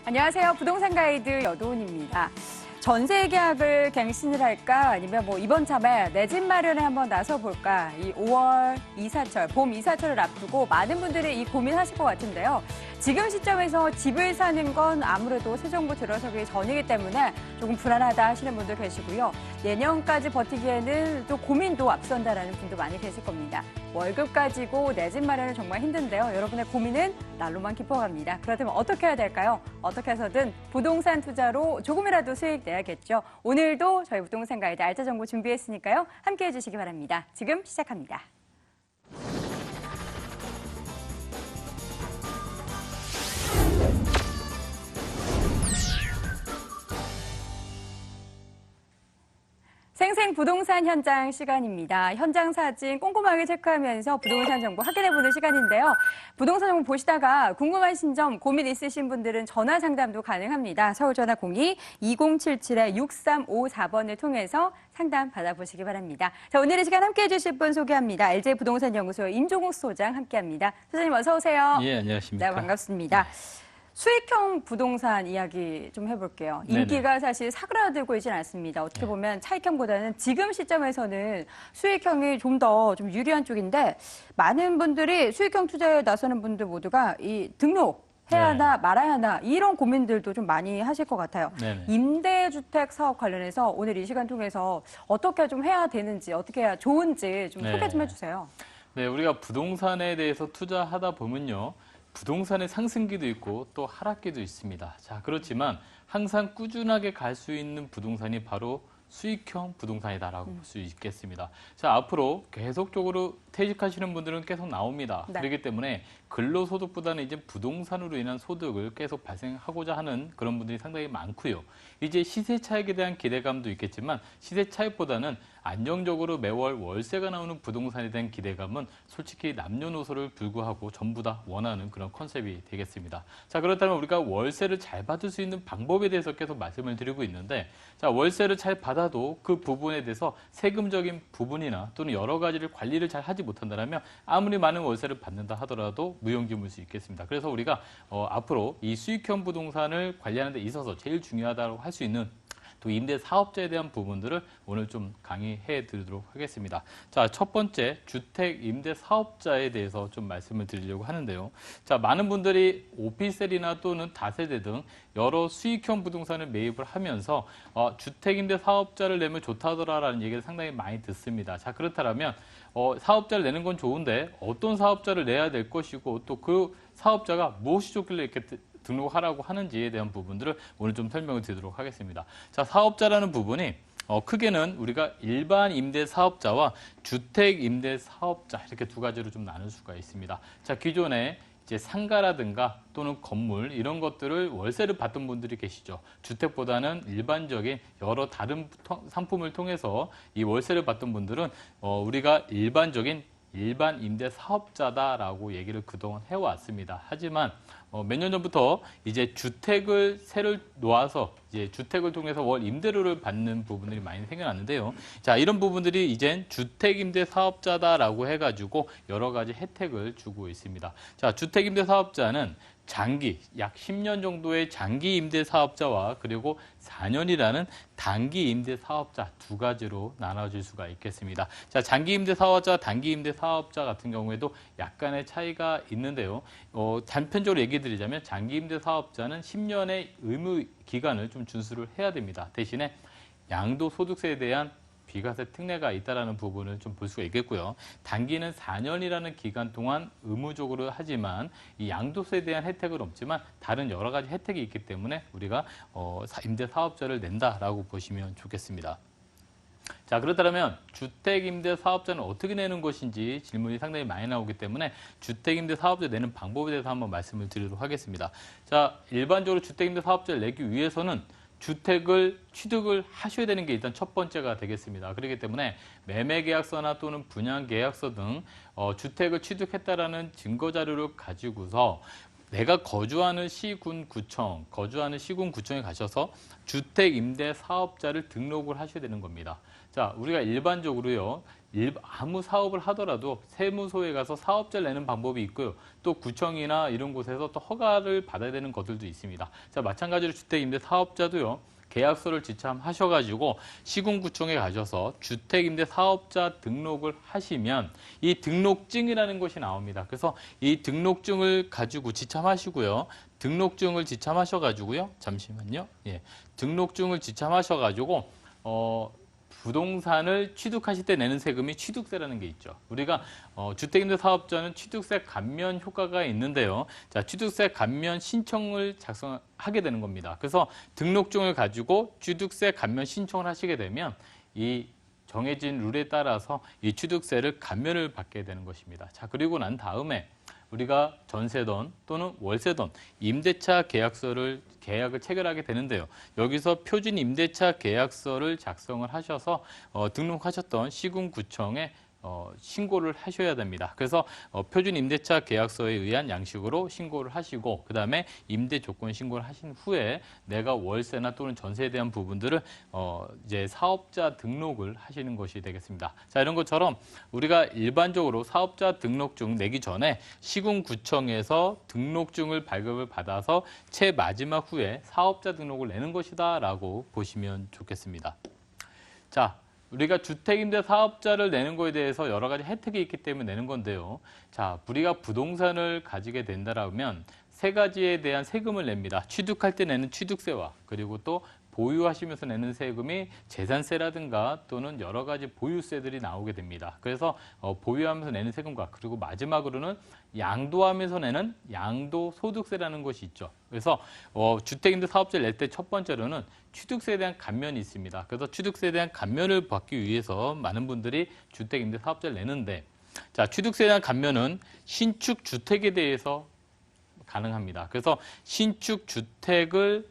안녕하세요. 부동산 가이드 여도은입니다. 전세 계약을 갱신을 할까 아니면 이번 참에 내 집 마련에 한번 나서 볼까. 이 5월 이사철, 봄 이사철을 앞두고 많은 분들이 이 고민하실 것 같은데요. 지금 시점에서 집을 사는 건 아무래도 새 정부 들어서기 전이기 때문에 조금 불안하다 하시는 분도 계시고요. 내년까지 버티기에는 또 고민도 앞선다라는 분도 많이 계실 겁니다. 월급 가지고 내 집 마련은 정말 힘든데요. 여러분의 고민은 날로만 깊어갑니다. 그렇다면 어떻게 해야 될까요? 어떻게 해서든 부동산 투자로 조금이라도 수익 내야겠죠. 오늘도 저희 부동산 가이드 알짜 정보 준비했으니까요. 함께해 주시기 바랍니다. 지금 시작합니다. 생생 부동산 현장 시간입니다. 현장 사진 꼼꼼하게 체크하면서 부동산 정보 확인해보는 시간인데요. 부동산 정보 보시다가 궁금하신 점, 고민 있으신 분들은 전화 상담도 가능합니다. 서울전화 02-2077-6354번을 통해서 상담 받아보시기 바랍니다. 자, 오늘의 시간 함께해 주실 분 소개합니다. LG 부동산 연구소 임종욱 소장 함께합니다. 소장님 어서 오세요. 예, 안녕하십니까. 네, 반갑습니다. 수익형 부동산 이야기 좀 해볼게요. 인기가 네네. 사실 사그라들고 있지는 않습니다. 어떻게 보면 차익형보다는 지금 시점에서는 수익형이 좀 더 좀 유리한 쪽인데 많은 분들이 수익형 투자에 나서는 분들 모두가 이 등록해야 하나 말아야 하나 이런 고민들도 좀 많이 하실 것 같아요. 네네. 임대주택 사업 관련해서 오늘 이 시간 통해서 어떻게 좀 해야 되는지 어떻게 해야 좋은지 좀 소개 좀 해주세요. 네, 우리가 부동산에 대해서 투자하다 보면요. 부동산의 상승기도 있고 또 하락기도 있습니다. 자, 그렇지만 항상 꾸준하게 갈 수 있는 부동산이 바로 수익형 부동산이다라고 볼 수 있겠습니다. 자, 앞으로 계속적으로 퇴직하시는 분들은 계속 나옵니다. 네. 그렇기 때문에 근로소득보다는 이제 부동산으로 인한 소득을 계속 발생하고자 하는 그런 분들이 상당히 많고요. 이제 시세 차익에 대한 기대감도 있겠지만 시세 차익보다는 안정적으로 매월 월세가 나오는 부동산에 대한 기대감은 솔직히 남녀노소를 불구하고 전부 다 원하는 그런 컨셉이 되겠습니다. 자, 그렇다면 우리가 월세를 잘 받을 수 있는 방법에 대해서 계속 말씀을 드리고 있는데, 자, 월세를 잘 받아도 그 부분에 대해서 세금적인 부분이나 또는 여러 가지를 관리를 잘 하지 못한다면 아무리 많은 월세를 받는다 하더라도 무용지물 수 있겠습니다. 그래서 우리가 앞으로 이 수익형 부동산을 관리하는 데 있어서 제일 중요하다고 할 수 있는 또 임대 사업자에 대한 부분들을 오늘 좀 강의해 드리도록 하겠습니다. 자, 첫 번째 주택 임대 사업자에 대해서 좀 말씀을 드리려고 하는데요. 자, 많은 분들이 오피스텔이나 또는 다세대 등 여러 수익형 부동산을 매입을 하면서 주택 임대 사업자를 내면 좋다더라라는 얘기를 상당히 많이 듣습니다. 자, 그렇다면 사업자를 내는 건 좋은데 어떤 사업자를 내야 될 것이고 또 그 사업자가 무엇이 좋길래 이렇게 등록하라고 하는지에 대한 부분들을 오늘 좀 설명을 드리도록 하겠습니다. 자, 사업자라는 부분이 크게는 우리가 일반 임대 사업자와 주택 임대 사업자 이렇게 두 가지로 좀 나눌 수가 있습니다. 자, 기존에 이제 상가라든가 또는 건물 이런 것들을 월세를 받던 분들이 계시죠. 주택보다는 일반적인 여러 다른 상품을 통해서 이 월세를 받던 분들은 우리가 일반 임대 사업자다라고 얘기를 그동안 해왔습니다. 하지만 몇 년 전부터 이제 주택을 새를 놓아서 이제 주택을 통해서 월 임대료를 받는 부분들이 많이 생겨났는데요. 자, 이런 부분들이 이젠 주택 임대 사업자다라고 해가지고 여러 가지 혜택을 주고 있습니다. 자, 주택 임대 사업자는 장기, 약 10년 정도의 장기 임대 사업자와 그리고 4년이라는 단기 임대 사업자 두 가지로 나눠질 수가 있겠습니다. 자, 장기 임대 사업자, 단기 임대 사업자 같은 경우에도 약간의 차이가 있는데요. 단편적으로 얘기 드리자면 장기 임대 사업자는 10년의 의무 기간을 좀 준수를 해야 됩니다. 대신에 양도소득세에 대한 비과세 특례가 있다는 부분을 좀 볼 수가 있겠고요. 단기는 4년이라는 기간 동안 의무적으로 하지만 이 양도세에 대한 혜택은 없지만 다른 여러 가지 혜택이 있기 때문에 우리가 임대 사업자를 낸다라고 보시면 좋겠습니다. 자, 그렇다면 주택임대 사업자는 어떻게 내는 것인지 질문이 상당히 많이 나오기 때문에 주택임대 사업자 내는 방법에 대해서 한번 말씀을 드리도록 하겠습니다. 자, 일반적으로 주택임대 사업자를 내기 위해서는 주택을 취득을 하셔야 되는 게 일단 첫 번째가 되겠습니다. 그렇기 때문에 매매계약서나 또는 분양계약서 등 주택을 취득했다라는 증거자료를 가지고서 내가 거주하는 시군구청에 가셔서 주택임대사업자를 등록을 하셔야 되는 겁니다. 자, 우리가 일반적으로요, 아무 사업을 하더라도 세무소에 가서 사업자를 내는 방법이 있고요. 또 구청이나 이런 곳에서 또 허가를 받아야 되는 것들도 있습니다. 자, 마찬가지로 주택임대 사업자도요. 계약서를 지참하셔가지고 시군구청에 가셔서 주택임대 사업자 등록을 하시면 이 등록증이라는 것이 나옵니다. 그래서 이 등록증을 가지고 지참하시고요. 등록증을 지참하셔가지고요. 잠시만요. 예, 등록증을 지참하셔가지고 부동산을 취득하실 때 내는 세금이 취득세라는 게 있죠. 우리가 주택임대 사업자는 취득세 감면 효과가 있는데요. 자, 취득세 감면 신청을 작성하게 되는 겁니다. 그래서 등록증을 가지고 취득세 감면 신청을 하시게 되면 이 정해진 룰에 따라서 이 취득세를 감면을 받게 되는 것입니다. 자, 그리고 난 다음에 우리가 전세든 또는 월세든 임대차 계약을 체결하게 되는데요. 여기서 표준 임대차 계약서를 작성을 하셔서 등록하셨던 시군구청에 신고를 하셔야 됩니다. 그래서 표준 임대차 계약서에 의한 양식으로 신고를 하시고 그다음에 임대 조건 신고를 하신 후에 내가 월세나 또는 전세에 대한 부분들을 이제 사업자 등록을 하시는 것이 되겠습니다. 자, 이런 것처럼 우리가 일반적으로 사업자 등록증 내기 전에 시군구청에서 등록증을 발급을 받아서 채 마지막 후에 사업자 등록을 내는 것이다라고 보시면 좋겠습니다. 자, 우리가 주택임대 사업자를 내는 거에 대해서 여러 가지 혜택이 있기 때문에 내는 건데요. 자, 우리가 부동산을 가지게 된다면 세 가지에 대한 세금을 냅니다. 취득할 때 내는 취득세와 그리고 또 보유하시면서 내는 세금이 재산세라든가 또는 여러 가지 보유세들이 나오게 됩니다. 그래서 보유하면서 내는 세금과 그리고 마지막으로는 양도하면서 내는 양도소득세라는 것이 있죠. 그래서 주택임대 사업자를 낼 때 첫 번째로는 취득세에 대한 감면이 있습니다. 그래서 취득세에 대한 감면을 받기 위해서 많은 분들이 주택임대 사업자를 내는데 자, 취득세에 대한 감면은 신축 주택에 대해서 가능합니다. 그래서 신축 주택을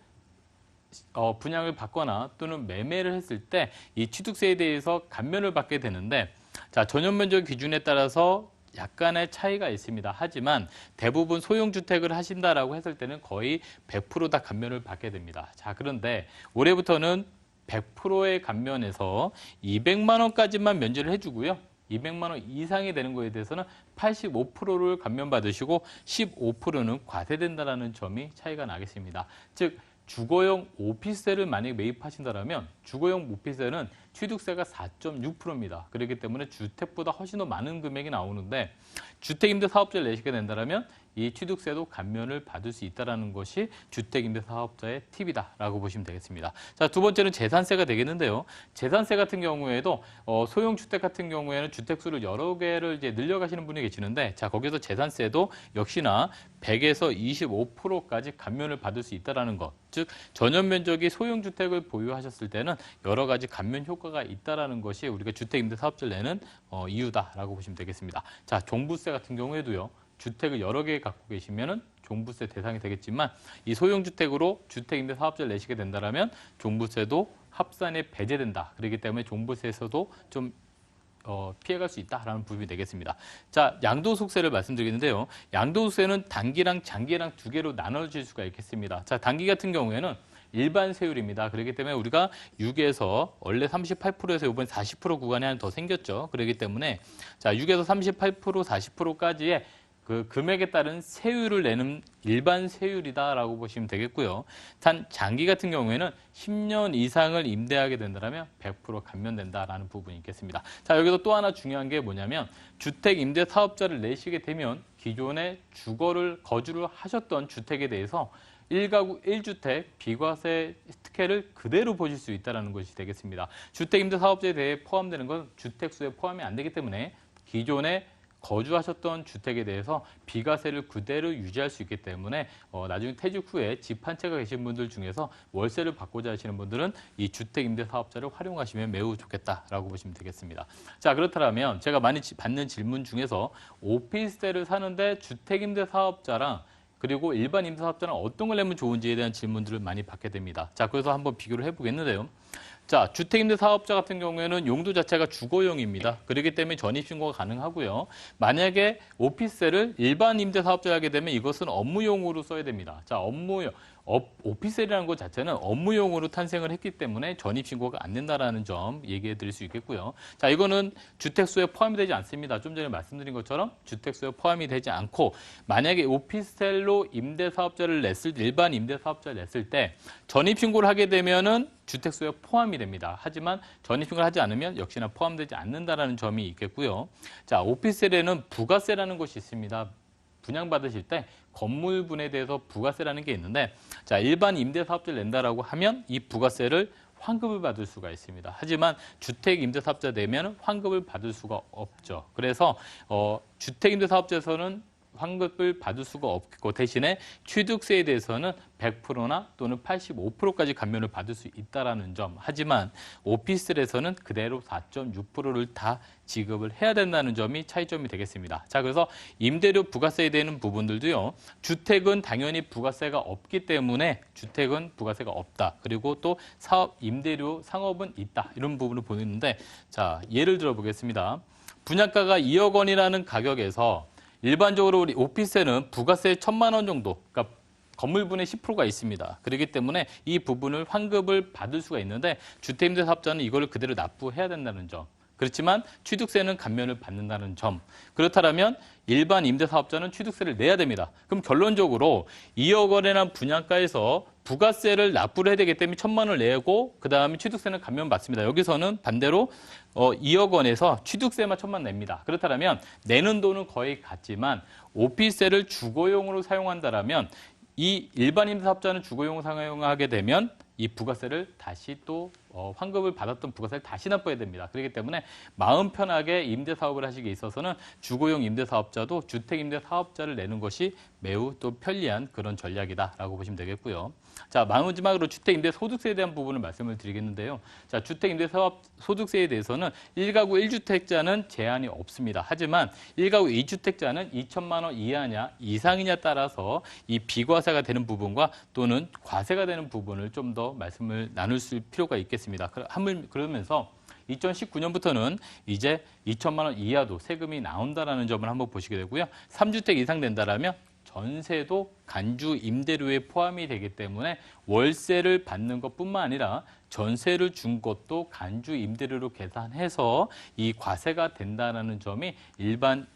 분양을 받거나 또는 매매를 했을 때 이 취득세에 대해서 감면을 받게 되는데 자, 전용면적 기준에 따라서 약간의 차이가 있습니다. 하지만 대부분 소형주택을 하신다라고 했을 때는 거의 100% 다 감면을 받게 됩니다. 자, 그런데 올해부터는 100%의 감면에서 200만 원까지만 면제를 해주고요. 200만 원 이상이 되는 거에 대해서는 85%를 감면받으시고 15%는 과세된다는 점이 차이가 나겠습니다. 즉 주거용 오피스텔을 만약에 매입하신다면 주거용 오피스텔은 취득세가 4.6%입니다. 그렇기 때문에 주택보다 훨씬 더 많은 금액이 나오는데 주택임대 사업자를 내시게 된다면 이 취득세도 감면을 받을 수 있다는 것이 주택임대 사업자의 팁이다라고 보시면 되겠습니다. 자, 두 번째는 재산세가 되겠는데요. 재산세 같은 경우에도 소형주택 같은 경우에는 주택수를 여러 개를 이제 늘려가시는 분이 계시는데 자, 거기서 재산세도 역시나 100에서 25%까지 감면을 받을 수 있다는 것. 즉 전용 면적이 소형주택을 보유하셨을 때는 여러 가지 감면 효과가 있다는 것이 우리가 주택임대 사업자를 내는 이유다라고 보시면 되겠습니다. 자, 종부세 같은 경우에도요. 주택을 여러 개 갖고 계시면은 종부세 대상이 되겠지만 이 소형주택으로 주택임대 사업자를 내시게 된다면 종부세도 합산에 배제된다. 그렇기 때문에 종부세에서도 좀 피해갈 수 있다라는 부분이 되겠습니다. 자, 양도소득세를 말씀드리는데요. 양도소득세는 단기랑 장기랑 두 개로 나눠질 수가 있겠습니다. 자, 단기 같은 경우에는 일반 세율입니다. 그렇기 때문에 우리가 6에서 원래 38%에서 이번에 40% 구간이 하나 더 생겼죠. 그렇기 때문에 자, 6에서 38%, 40%까지의 그 금액에 따른 세율을 내는 일반 세율이다라고 보시면 되겠고요. 단 장기 같은 경우에는 10년 이상을 임대하게 된다면 100% 감면된다라는 부분이 있겠습니다. 자, 여기서 또 하나 중요한 게 뭐냐면 주택 임대 사업자를 내시게 되면 기존에 거주를 하셨던 주택에 대해서 1가구 1주택 비과세 특혜를 그대로 보실 수 있다는 것이 되겠습니다. 주택 임대 사업자에 대해 포함되는 건 주택수에 포함이 안 되기 때문에 기존에 거주하셨던 주택에 대해서 비과세를 그대로 유지할 수 있기 때문에 나중에 퇴직 후에 집 한 채가 계신 분들 중에서 월세를 받고자 하시는 분들은 이 주택임대사업자를 활용하시면 매우 좋겠다라고 보시면 되겠습니다. 자, 그렇다면 제가 많이 받는 질문 중에서 오피스텔을 사는데 주택임대사업자랑 그리고 일반 임대사업자는 어떤 걸 내면 좋은지에 대한 질문들을 많이 받게 됩니다. 자, 그래서 한번 비교를 해보겠는데요. 자, 주택임대사업자 같은 경우에는 용도 자체가 주거용입니다. 그렇기 때문에 전입신고가 가능하고요. 만약에 오피스텔을 일반 임대사업자에 하게 되면 이것은 업무용으로 써야 됩니다. 자, 업무용. 오피스텔이라는 것 자체는 업무용으로 탄생을 했기 때문에 전입신고가 안 된다는 점 얘기해 드릴 수 있겠고요. 자, 이거는 주택수에 포함이 되지 않습니다. 좀 전에 말씀드린 것처럼 주택수에 포함이 되지 않고 만약에 오피스텔로 임대사업자를 일반 임대사업자를 냈을 때 전입신고를 하게 되면은 주택수에 포함이 됩니다. 하지만 전입신고를 하지 않으면 역시나 포함되지 않는다는 점이 있겠고요. 자, 오피스텔에는 부가세라는 것이 있습니다. 분양받으실 때 건물분에 대해서 부가세라는 게 있는데 자, 일반 임대사업자를 낸다라고 하면 이 부가세를 환급을 받을 수가 있습니다. 하지만 주택임대사업자 내면 환급을 받을 수가 없죠. 그래서 주택임대사업자에서는 환급을 받을 수가 없고 대신에 취득세에 대해서는 100%나 또는 85%까지 감면을 받을 수 있다는 점. 하지만 오피스텔에서는 그대로 4.6%를 다 지급을 해야 된다는 점이 차이점이 되겠습니다. 자, 그래서 임대료 부가세에 대한 부분들도요. 주택은 당연히 부가세가 없기 때문에 주택은 부가세가 없다. 그리고 또 사업, 임대료, 상업은 있다. 이런 부분을 보는데 자, 예를 들어 보겠습니다. 분양가가 2억 원이라는 가격에서 일반적으로 우리 오피스텔은 부가세 1,000만 원 정도, 그러니까 건물분의 10%가 있습니다. 그렇기 때문에 이 부분을 환급을 받을 수가 있는데 주택임대사업자는 이걸 그대로 납부해야 된다는 점. 그렇지만 취득세는 감면을 받는다는 점. 그렇다면 일반 임대사업자는 취득세를 내야 됩니다. 그럼 결론적으로 2억 원이라는 분양가에서 부가세를 납부를 해야 되기 때문에 1,000만 원을 내고 그다음에 취득세는 감면받습니다. 여기서는 반대로 2억 원에서 취득세만 1,000만 원 냅니다. 그렇다면 내는 돈은 거의 같지만 오피스텔을 주거용으로 사용한다라면 이 일반 임대사업자는 주거용으로 사용하게 되면 이 부가세를 다시 또 환급을 받았던 부가세를 다시 납부해야 됩니다. 그렇기 때문에 마음 편하게 임대사업을 하시기에 있어서는 주거용 임대사업자도 주택임대사업자를 내는 것이 매우 또 편리한 그런 전략이다라고 보시면 되겠고요. 자, 마지막으로 주택임대소득세에 대한 부분을 말씀을 드리겠는데요. 자, 주택임대소득세에 대해서는 1가구 1주택자는 제한이 없습니다. 하지만 1가구 2주택자는 2천만 원 이하냐 이상이냐 따라서 이 비과세가 되는 부분과 또는 과세가 되는 부분을 좀 더 말씀을 나눌 필요가 있겠습니다. 그러면서 2019년부터는 이제 2천만 원 이하도 세금이 나온다는 점을 한번 보시게 되고요. 3주택 이상 된다라면 전세도 간주 임대료에 포함이 되기 때문에 월세를 받는 것뿐만 아니라 전세를 준 것도 간주 임대료로 계산해서 이 과세가 된다는 점이 일반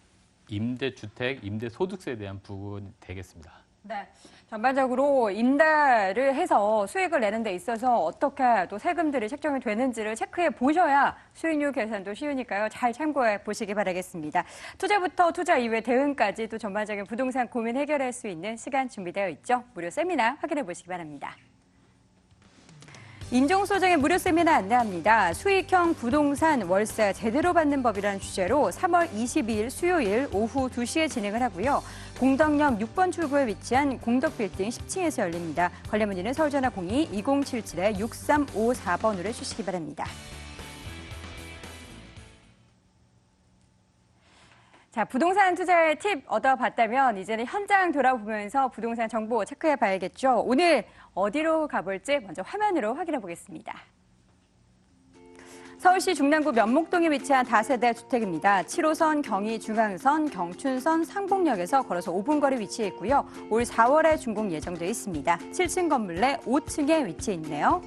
임대주택, 임대소득세에 대한 부분이 되겠습니다. 네. 전반적으로 임대를 해서 수익을 내는 데 있어서 어떻게 또 세금들이 책정이 되는지를 체크해 보셔야 수익률 계산도 쉬우니까요. 잘 참고해 보시기 바라겠습니다. 투자부터 투자 이후의 대응까지 또 전반적인 부동산 고민 해결할 수 있는 시간 준비되어 있죠. 무료 세미나 확인해 보시기 바랍니다. 임종소장의 무료 세미나 안내합니다. 수익형 부동산 월세 제대로 받는 법이라는 주제로 3월 22일 수요일 오후 2시에 진행을 하고요. 공덕역 6번 출구에 위치한 공덕빌딩 10층에서 열립니다. 관련 문의는 서울전화 02-2077-6354번으로 해주시기 바랍니다. 자, 부동산 투자의 팁 얻어봤다면 이제는 현장 돌아보면서 부동산 정보 체크해 봐야겠죠. 오늘 어디로 가볼지 먼저 화면으로 확인해 보겠습니다. 서울시 중랑구 면목동에 위치한 다세대 주택입니다. 7호선, 경의중앙선, 경춘선, 상봉역에서 걸어서 5분 거리 위치해 있고요. 올 4월에 준공 예정되어 있습니다. 7층 건물 내 5층에 위치해 있네요.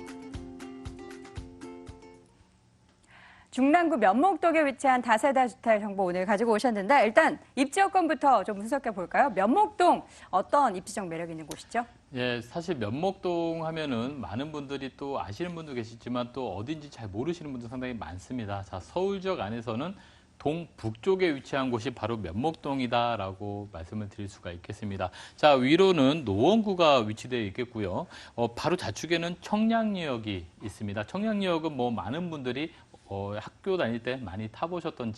중랑구 면목동에 위치한 다세대 주택 정보 오늘 가지고 오셨는데 일단 입지 여건부터 좀 분석해 볼까요? 면목동 어떤 입지적 매력 있는 곳이죠? 예, 사실 면목동 하면은 많은 분들이 또 아시는 분도 계시지만 또 어딘지 잘 모르시는 분도 상당히 많습니다. 자, 서울 지역 안에서는 동북쪽에 위치한 곳이 바로 면목동이다라고 말씀을 드릴 수가 있겠습니다. 자, 위로는 노원구가 위치되어 있겠고요. 바로 좌측에는 청량리역이 있습니다. 청량리역은 뭐 많은 분들이 학교 다닐 때 많이 타보셨던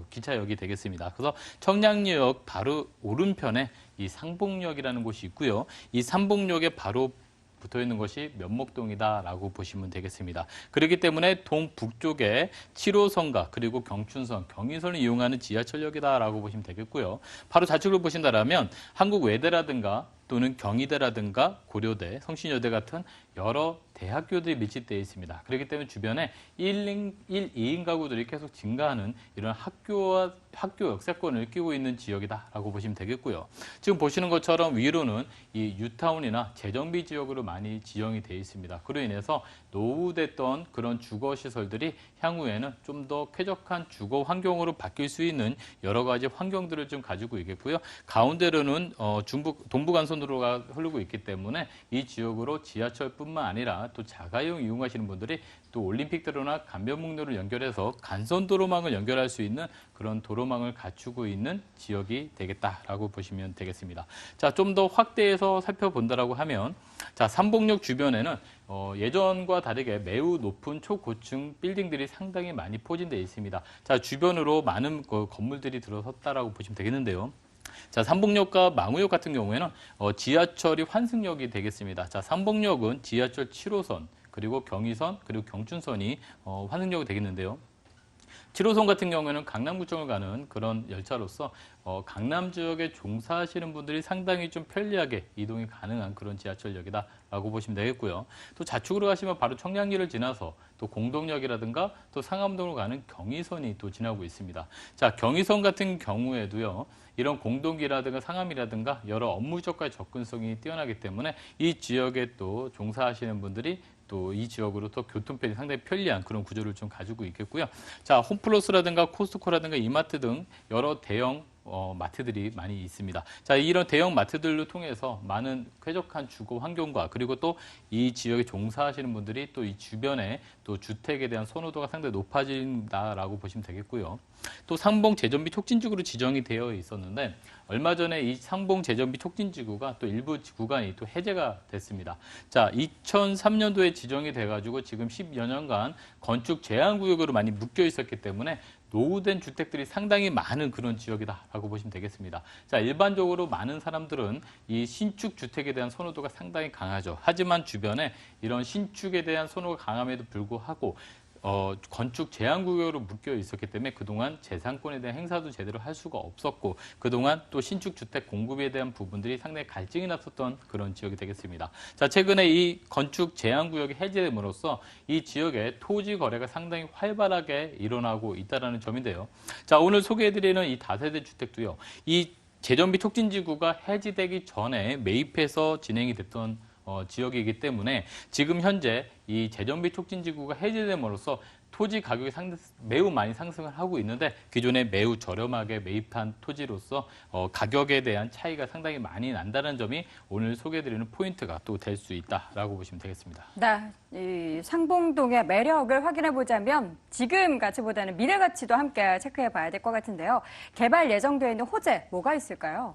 기차역이 되겠습니다. 그래서 청량리역 바로 오른편에 이 상봉역이라는 곳이 있고요. 이 상봉역에 바로 붙어 있는 것이 면목동이다라고 보시면 되겠습니다. 그렇기 때문에 동북쪽에 7호선과 그리고 경춘선, 경의선을 이용하는 지하철역이다라고 보시면 되겠고요. 바로 좌측으로 보신다라면 한국외대라든가 또는 경희대라든가 고려대, 성신여대 같은 여러 대학교들이 밀집되어 있습니다. 그렇기 때문에 주변에 1, 2인 가구들이 계속 증가하는 이런 학교 역세권을 끼고 있는 지역이다라고 보시면 되겠고요. 지금 보시는 것처럼 위로는 이 뉴타운이나 재정비 지역으로 많이 지정이 되어 있습니다. 그로 인해서 노후됐던 그런 주거 시설들이 향후에는 좀 더 쾌적한 주거 환경으로 바뀔 수 있는 여러 가지 환경들을 좀 가지고 있겠고요. 가운데로는 동부간선도로가 흐르고 있기 때문에 이 지역으로 지하철뿐만 아니라 또 자가용 이용하시는 분들이 또 올림픽대로나 간변북로를 연결해서 간선도로망을 연결할 수 있는 그런 도로망을 갖추고 있는 지역이 되겠다라고 보시면 되겠습니다. 자, 좀 더 확대해서 살펴본다라고 하면, 자, 삼봉역 주변에는 예전과 다르게 매우 높은 초고층 빌딩들이 상당히 많이 포진되어 있습니다. 자, 주변으로 많은 건물들이 들어섰다라고 보시면 되겠는데요. 자, 삼봉역과 망우역 같은 경우에는 지하철이 환승역이 되겠습니다. 자, 삼봉역은 지하철 7호선, 그리고 경의선, 그리고 경춘선이 환승역이 되겠는데요. 7호선 같은 경우에는 강남구청을 가는 그런 열차로서 강남 지역에 종사하시는 분들이 상당히 좀 편리하게 이동이 가능한 그런 지하철역이다라고 보시면 되겠고요. 또 좌측으로 가시면 바로 청량리를 지나서 또 공덕역이라든가 또 상암동으로 가는 경의선이 또 지나고 있습니다. 자, 경의선 같은 경우에도요. 이런 공동기라든가 상암이라든가 여러 업무 지역과의 접근성이 뛰어나기 때문에 이 지역에 또 종사하시는 분들이 또 이 지역으로 또 교통편이 상당히 편리한 그런 구조를 좀 가지고 있겠고요. 자, 홈플러스라든가 코스트코라든가 이마트 등 여러 대형 마트들이 많이 있습니다. 자, 이런 대형 마트들로 통해서 많은 쾌적한 주거 환경과 그리고 또 이 지역에 종사하시는 분들이 또 이 주변에 또 주택에 대한 선호도가 상당히 높아진다라고 보시면 되겠고요. 또 상봉 재정비 촉진지구로 지정이 되어 있었는데 얼마 전에 이 상봉 재정비 촉진지구가 또 일부 구간이 또 해제가 됐습니다. 자, 2003년도에 지정이 돼가지고 지금 10여 년간 건축 제한구역으로 많이 묶여 있었기 때문에 노후된 주택들이 상당히 많은 그런 지역이다라고 보시면 되겠습니다. 자, 일반적으로 많은 사람들은 이 신축 주택에 대한 선호도가 상당히 강하죠. 하지만 주변에 이런 신축에 대한 선호가 강함에도 불구하고 건축 제한구역으로 묶여 있었기 때문에 그동안 재산권에 대한 행사도 제대로 할 수가 없었고 그동안 또 신축 주택 공급에 대한 부분들이 상당히 갈증이 났었던 그런 지역이 되겠습니다. 자, 최근에 이 건축 제한구역이 해제됨으로써 이 지역의 토지 거래가 상당히 활발하게 일어나고 있다는 점인데요. 자, 오늘 소개해드리는 이 다세대 주택도요. 이 재정비 촉진지구가 해제되기 전에 매입해서 진행이 됐던 지역이기 때문에 지금 현재 이 재정비 촉진지구가 해제됨으로써 토지 가격이 매우 많이 상승을 하고 있는데 기존에 매우 저렴하게 매입한 토지로서 가격에 대한 차이가 상당히 많이 난다는 점이 오늘 소개해드리는 포인트가 또 될 수 있다라고 보시면 되겠습니다. 네, 이 상봉동의 매력을 확인해 보자면 지금 가치보다는 미래 가치도 함께 체크해 봐야 될 것 같은데요. 개발 예정되어 있는 호재 뭐가 있을까요?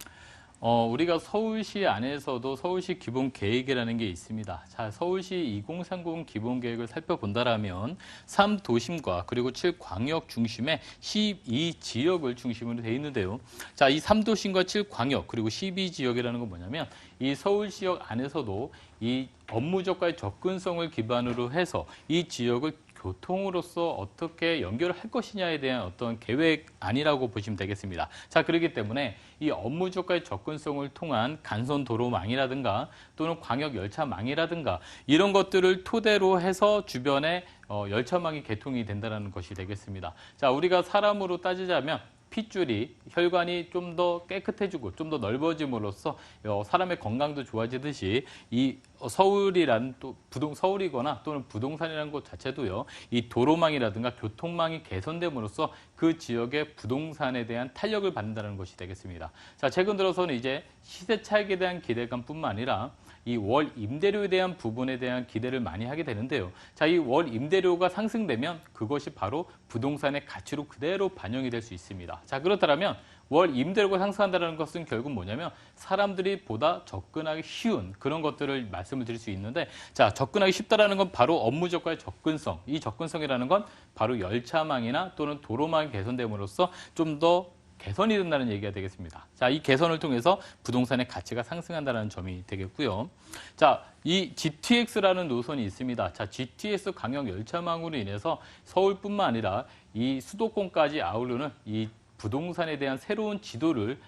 우리가 서울시 안에서도 서울시 기본계획이라는 게 있습니다. 자, 서울시 2030 기본계획을 살펴본다라면 3도심과 그리고 7광역 중심의 12지역을 중심으로 되어 있는데요. 자, 이 3도심과 7광역 그리고 12지역이라는 건 뭐냐면 이 서울시역 안에서도 이 업무 지역과의 접근성을 기반으로 해서 이 지역을 교통으로서 어떻게 연결을 할 것이냐에 대한 어떤 계획안이라고 보시면 되겠습니다. 자, 그렇기 때문에 이 업무 지역과의 접근성을 통한 간선 도로망이라든가 또는 광역 열차망이라든가 이런 것들을 토대로 해서 주변에 열차망이 개통이 된다는 것이 되겠습니다. 자, 우리가 사람으로 따지자면 핏줄이 혈관이 좀 더 깨끗해지고 좀 더 넓어짐으로써 사람의 건강도 좋아지듯이 이 서울이란 또 서울이거나 또는 부동산이라는 것 자체도요. 이 도로망이라든가 교통망이 개선됨으로써 그 지역의 부동산에 대한 탄력을 받는다는 것이 되겠습니다. 자, 최근 들어서는 이제 시세 차익에 대한 기대감뿐만 아니라 이 월 임대료에 대한 부분에 대한 기대를 많이 하게 되는데요. 자, 이 월 임대료가 상승되면 그것이 바로 부동산의 가치로 그대로 반영이 될 수 있습니다. 자, 그렇다면 월 임대료가 상승한다는 것은 결국 뭐냐면 사람들이 보다 접근하기 쉬운 그런 것들을 말씀을 드릴 수 있는데 자, 접근하기 쉽다라는 건 바로 업무 지역과의 접근성. 이 접근성이라는 건 바로 열차망이나 또는 도로망이 개선됨으로써 좀 더 개선이 된다는 얘기가 되겠습니다. 자, 이 개선을 통해서 부동산의 가치가 상승한다는 점이 되겠고요. 자, 이 GTX라는 노선이 있습니다. 자, GTX 광역 열차망으로 인해서 서울뿐만 아니라 이 수도권까지 아우르는 이 부동산에 대한 새로운 지도를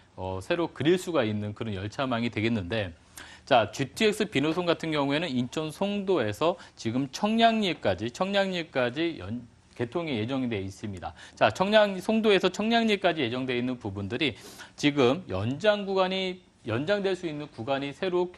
새로 그릴 수가 있는 그런 열차망이 되겠는데 자, GTX 비노선 같은 경우에는 인천 송도에서 지금 청량리까지 개통이 예정이 되어 있습니다. 자, 송도에서 청량리까지 예정되어 있는 부분들이 지금 연장될 수 있는 구간이 새로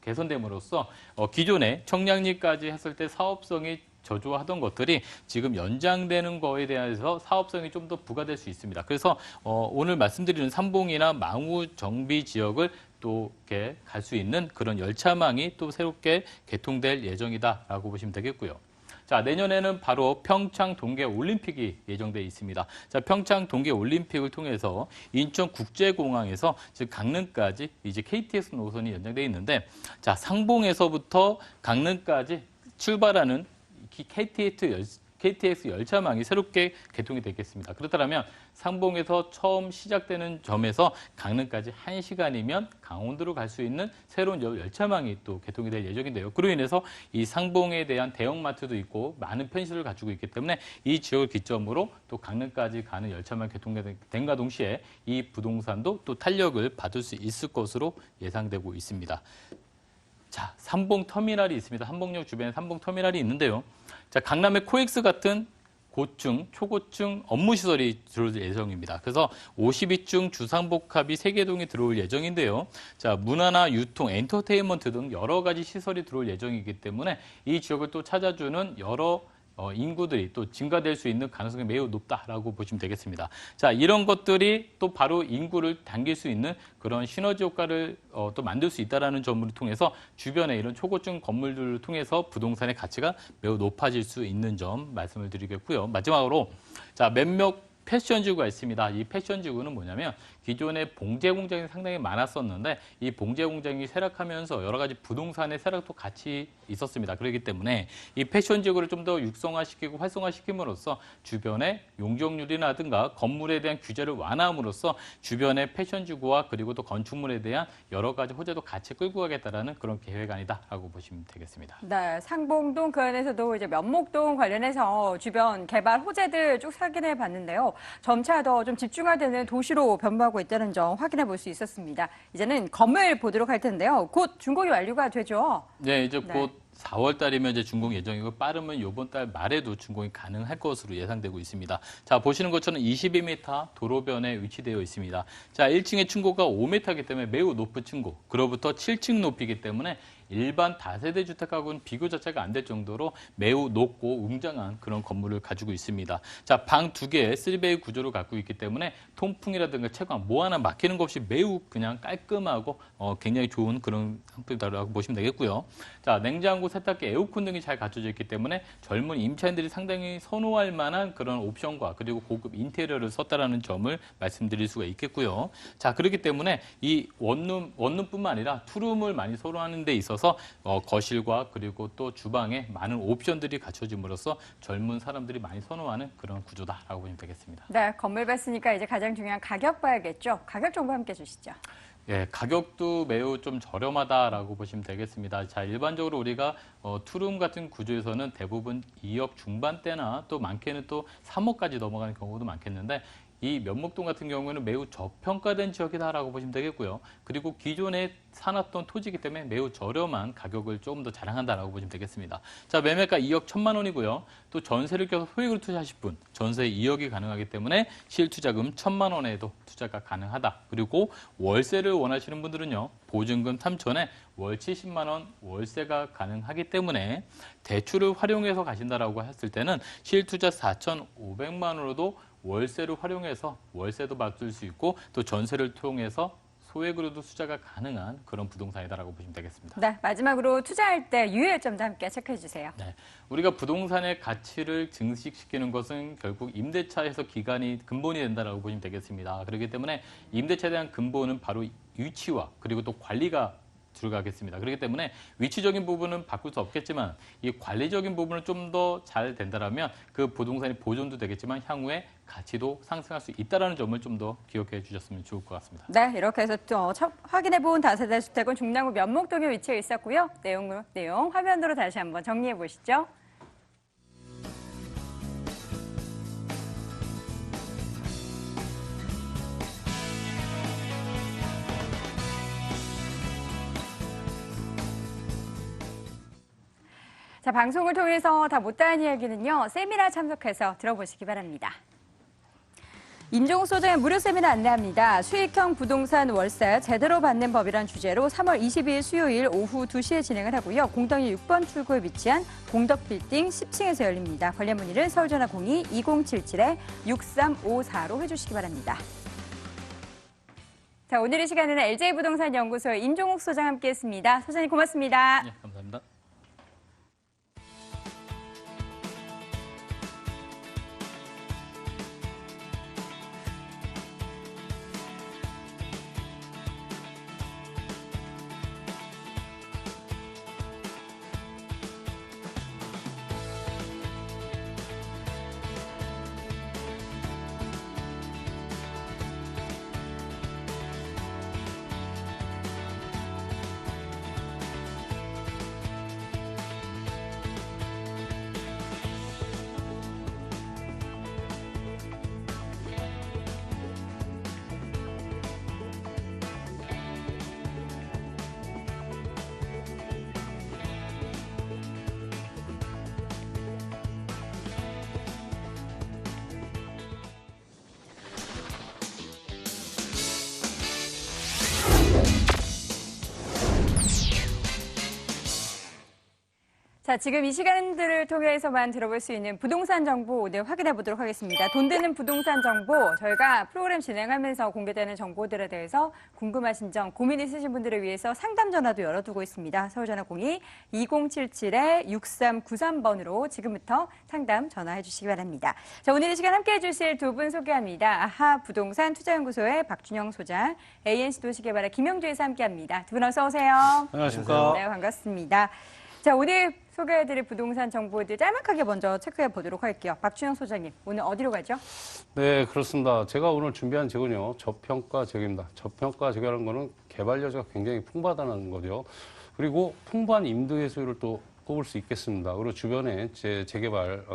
개선됨으로써 기존에 청량리까지 했을 때 사업성이 저조하던 것들이 지금 연장되는 거에 대해서 사업성이 좀 더 부과될 수 있습니다. 그래서 오늘 말씀드리는 삼봉이나 망우 정비 지역을 또 이렇게 갈 수 있는 그런 열차망이 또 새롭게 개통될 예정이다라고 보시면 되겠고요. 자, 내년에는 바로 평창 동계 올림픽이 예정돼 있습니다. 자, 평창 동계 올림픽을 통해서 인천국제공항에서 즉 강릉까지 이제 KTX 노선이 연장돼 있는데, 자, 상봉에서부터 강릉까지 출발하는 KTX 열차망이 새롭게 개통이 되겠습니다. 그렇다면 상봉에서 처음 시작되는 점에서 강릉까지 1시간이면 강원도로 갈 수 있는 새로운 열차망이 또 개통이 될 예정인데요. 그로 인해서 이 상봉에 대한 대형마트도 있고 많은 편의시설을 갖추고 있기 때문에 이 지역을 기점으로 또 강릉까지 가는 열차망 개통된과 동시에 이 부동산도 또 탄력을 받을 수 있을 것으로 예상되고 있습니다. 자, 삼봉터미널이 있습니다. 삼봉역 주변에 삼봉터미널이 있는데요. 자, 강남의 코엑스 같은 고층, 초고층 업무시설이 들어올 예정입니다. 그래서 52층 주상복합이 3개동이 들어올 예정인데요. 자, 문화나 유통, 엔터테인먼트 등 여러 가지 시설이 들어올 예정이기 때문에 이 지역을 또 찾아주는 여러 인구들이 또 증가될 수 있는 가능성이 매우 높다라고 보시면 되겠습니다. 자, 이런 것들이 또 바로 인구를 당길 수 있는 그런 시너지 효과를 또 만들 수 있다는 점을 통해서 주변에 이런 초고층 건물들을 통해서 부동산의 가치가 매우 높아질 수 있는 점 말씀을 드리겠고요. 마지막으로 자, 몇몇 패션지구가 있습니다. 이 패션지구는 뭐냐면 기존에 봉제 공장이 상당히 많았었는데 이 봉제 공장이 쇠락하면서 여러 가지 부동산의 쇠락도 같이 있었습니다. 그렇기 때문에 이 패션지구를 좀 더 육성화시키고 활성화시킴으로써 주변의 용적률이라든가 건물에 대한 규제를 완화함으로써 주변의 패션지구와 그리고 또 건축물에 대한 여러 가지 호재도 같이 끌고 가겠다라는 그런 계획안이다라고 보시면 되겠습니다. 네, 상봉동 그 안에서도 이제 면목동 관련해서 주변 개발 호재들 쭉 확인해 봤는데요. 점차 더 좀 집중화되는 도시로 변모하고 있다는 점 확인해 볼 수 있었습니다. 이제는 건물 보도록 할 텐데요. 곧 준공이 완료가 되죠. 네, 이제 곧 4월 달이면 이제 준공 예정이고 빠르면 이번 달 말에도 준공이 가능할 것으로 예상되고 있습니다. 자, 보시는 것처럼 22m 도로변에 위치되어 있습니다. 자, 1층의 층고가 5m이기 때문에 매우 높은 층고, 그로부터 7층 높이기 때문에 일반 다세대 주택하고는 비교 자체가 안 될 정도로 매우 높고 웅장한 그런 건물을 가지고 있습니다. 자, 방 2개의 3베이 구조를 갖고 있기 때문에 통풍이라든가 채광 뭐 하나 막히는 것 없이 매우 그냥 깔끔하고 굉장히 좋은 그런 상태라고 보시면 되겠고요. 자, 냉장고, 세탁기, 에어컨 등이 잘 갖춰져 있기 때문에 젊은 임차인들이 상당히 선호할 만한 그런 옵션과 그리고 고급 인테리어를 썼다라는 점을 말씀드릴 수가 있겠고요. 자, 그렇기 때문에 이 원룸뿐만 아니라 투룸을 많이 선호하는 데 있어서 거실과 그리고 또 주방에 많은 옵션들이 갖춰짐으로써 젊은 사람들이 많이 선호하는 그런 구조다라고 보시면 되겠습니다. 네, 건물 봤으니까 이제 가장 중요한 가격 봐야겠죠. 가격 정보 함께 주시죠. 예, 가격도 매우 좀 저렴하다라고 보시면 되겠습니다. 자, 일반적으로 우리가 투룸 같은 구조에서는 대부분 2억 중반대나 또 많게는 또 3억까지 넘어가는 경우도 많겠는데 이 면목동 같은 경우에는 매우 저평가된 지역이다라고 보시면 되겠고요. 그리고 기존에 사놨던 토지이기 때문에 매우 저렴한 가격을 조금 더 자랑한다라고 보시면 되겠습니다. 자, 매매가 2억 1천만 원이고요. 또 전세를 껴서 소액으로 투자하실 분, 전세 2억이 가능하기 때문에 실투자금 1천만 원에도 투자가 가능하다. 그리고 월세를 원하시는 분들은요, 보증금 3천에 월 70만 원 월세가 가능하기 때문에 대출을 활용해서 가신다라고 했을 때는 실투자 4,500만 원으로도 월세를 활용해서 월세도 받을 수 있고 또 전세를 통해서 소액으로도 투자가 가능한 그런 부동산이다라고 보시면 되겠습니다. 네, 마지막으로 투자할 때 유의할 점도 함께 체크해 주세요. 네, 우리가 부동산의 가치를 증식시키는 것은 결국 임대차에서 기간이 근본이 된다라고 보시면 되겠습니다. 그렇기 때문에 임대차에 대한 근본은 바로 위치와 그리고 또 관리가 들어가겠습니다. 그렇기 때문에 위치적인 부분은 바꿀 수 없겠지만 이 관리적인 부분은 좀 더 잘 된다라면 그 부동산이 보존도 되겠지만 향후에 가치도 상승할 수 있다는 점을 좀 더 기억해 주셨으면 좋을 것 같습니다. 네, 이렇게 해서 또 확인해 본 다세대 주택은 중랑구 면목동에 위치해 있었고요. 내용 화면으로 다시 한번 정리해 보시죠. 자, 방송을 통해서 다 못다한 이야기는요, 세미나 참석해서 들어보시기 바랍니다. 임종욱 소장의 무료 세미나 안내합니다. 수익형 부동산 월세 제대로 받는 법이란 주제로 3월 22일 수요일 오후 2시에 진행을 하고요. 공덕리 6번 출구에 위치한 공덕빌딩 10층에서 열립니다. 관련 문의를 서울전화 02-2077-6354로 해주시기 바랍니다. 자, 오늘 이 시간에는 LJ부동산연구소의 임종욱 소장 함께했습니다. 소장님 고맙습니다. 네, 감사합니다. 자, 지금 이 시간들을 통해서만 들어볼 수 있는 부동산 정보 오늘 확인해 보도록 하겠습니다. 돈 되는 부동산 정보, 저희가 프로그램 진행하면서 공개되는 정보들에 대해서 궁금하신 점, 고민 있으신 분들을 위해서 상담 전화도 열어두고 있습니다. 서울전화 02-2077-6393번으로 지금부터 상담 전화해 주시기 바랍니다. 자, 오늘 이 시간 함께해 주실 두 분 소개합니다. 아하 부동산 투자연구소의 박준영 소장, ANC 도시개발의 김영주 이사 함께합니다. 두 분 어서 오세요. 안녕하십니까. 네, 반갑습니다. 자, 오늘 소개해드릴 부동산 정보들 짤막하게 먼저 체크해 보도록 할게요. 박준영 소장님, 오늘 어디로 가죠? 네, 그렇습니다. 제가 오늘 준비한 지역은요, 저평가 지역입니다. 저평가 지역이라는 거는 개발 여지가 굉장히 풍부하다는 거죠. 그리고 풍부한 임대 회수율을 또 꼽을 수 있겠습니다. 그리고 주변에 재개발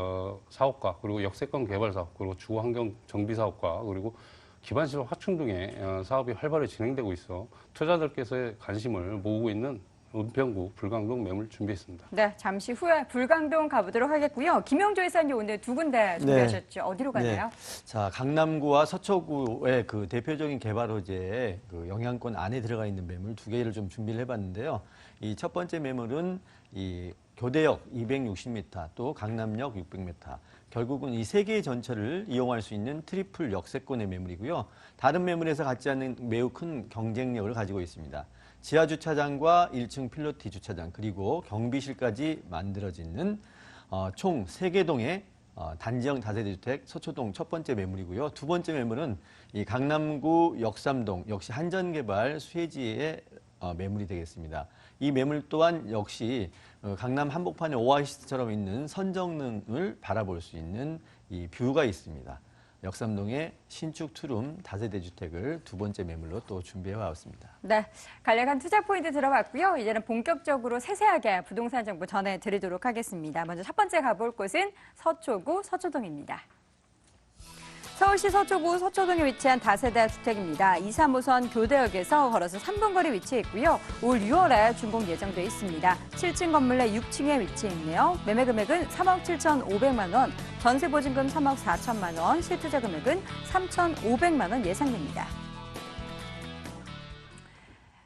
사업과 그리고 역세권 개발 사업, 그리고 주거 환경 정비 사업과 그리고 기반시설 확충 등의 사업이 활발히 진행되고 있어 투자자들께서의 관심을 모으고 있는 은평구 불광동 매물 준비했습니다. 네, 잠시 후에 불광동 가보도록 하겠고요. 김영조 이사님 오늘 두 군데 준비하셨죠? 어디로 가나요? 네. 자, 강남구와 서초구의 그 대표적인 개발 호재의 그 영향권 안에 들어가 있는 매물 두 개를 좀 준비를 해봤는데요. 이 첫 번째 매물은 이 교대역 260m 또 강남역 600m. 결국은 이 세 개의 전철을 이용할 수 있는 트리플 역세권의 매물이고요. 다른 매물에서 갖지 않는 매우 큰 경쟁력을 가지고 있습니다. 지하 주차장과 1층 필로티 주차장 그리고 경비실까지 만들어지는 총 3개 동의 단지형 다세대 주택 서초동 첫 번째 매물이고요. 두 번째 매물은 이 강남구 역삼동 역시 한전개발 수혜지의 매물이 되겠습니다. 이 매물 또한 역시 강남 한복판의 오아시스처럼 있는 선정릉을 바라볼 수 있는 이 뷰가 있습니다. 역삼동의 신축 투룸 다세대 주택을 두 번째 매물로 또 준비해 왔습니다. 네, 간략한 투자 포인트 들어봤고요. 이제는 본격적으로 세세하게 부동산 정보 전해드리도록 하겠습니다. 먼저 첫 번째 가볼 곳은 서초구 서초동입니다. 서울시 서초구 서초동에 위치한 다세대 주택입니다. 2, 3호선 교대역에서 걸어서 3분 거리 위치해 있고요. 올 6월에 준공 예정돼 있습니다. 7층 건물 내 6층에 위치해 있네요. 매매 금액은 3억 7,500만 원, 전세 보증금 3억 4천만 원, 실투자 금액은 3,500만 원 예상됩니다.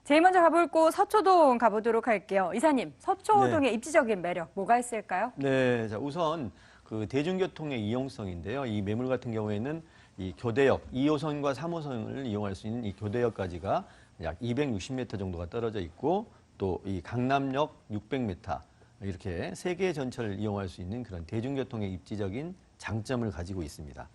제일 먼저 가볼 곳 서초동 가보도록 할게요. 이사님, 서초동의 입지적인 매력 뭐가 있을까요? 네, 자 우선 그 대중교통의 이용성인데요. 이 매물 같은 경우에는 이 교대역 2호선과 3호선을 이용할 수 있는 이 교대역까지가 약 260m 정도가 떨어져 있고 또 이 강남역 600m 이렇게 세 개의 전철을 이용할 수 있는 그런 대중교통의 입지적인 장점을 가지고 있습니다.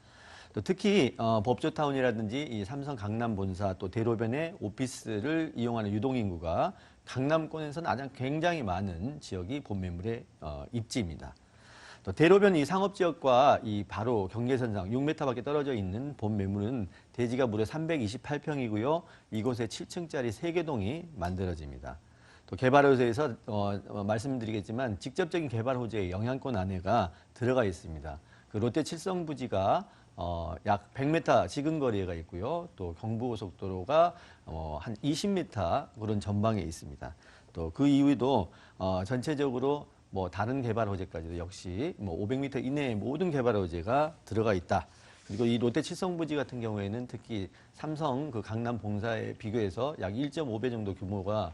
또 특히 법조타운이라든지 이 삼성 강남 본사 또 대로변의 오피스를 이용하는 유동인구가 강남권에서는 아주 굉장히 많은 지역이 본 매물의 입지입니다. 또 대로변 이 상업지역과 이 바로 경계선상 6m밖에 떨어져 있는 본 매물은 대지가 무려 328평이고요. 이곳에 7층짜리 3개 동이 만들어집니다. 또 개발 호재에서 말씀드리겠지만 직접적인 개발 호재의 영향권 안에가 들어가 있습니다. 그 롯데 칠성부지가 약 100m 지근거리에가 있고요. 또 경부고속도로가 한 20m 그런 전방에 있습니다. 또 그 이후에도 전체적으로 뭐 다른 개발 호재까지도 역시 뭐 500m 이내의 모든 개발 호재가 들어가 있다. 그리고 이 롯데 칠성부지 같은 경우에는 특히 삼성 그 강남 본사에 비교해서 약 1.5배 정도 규모가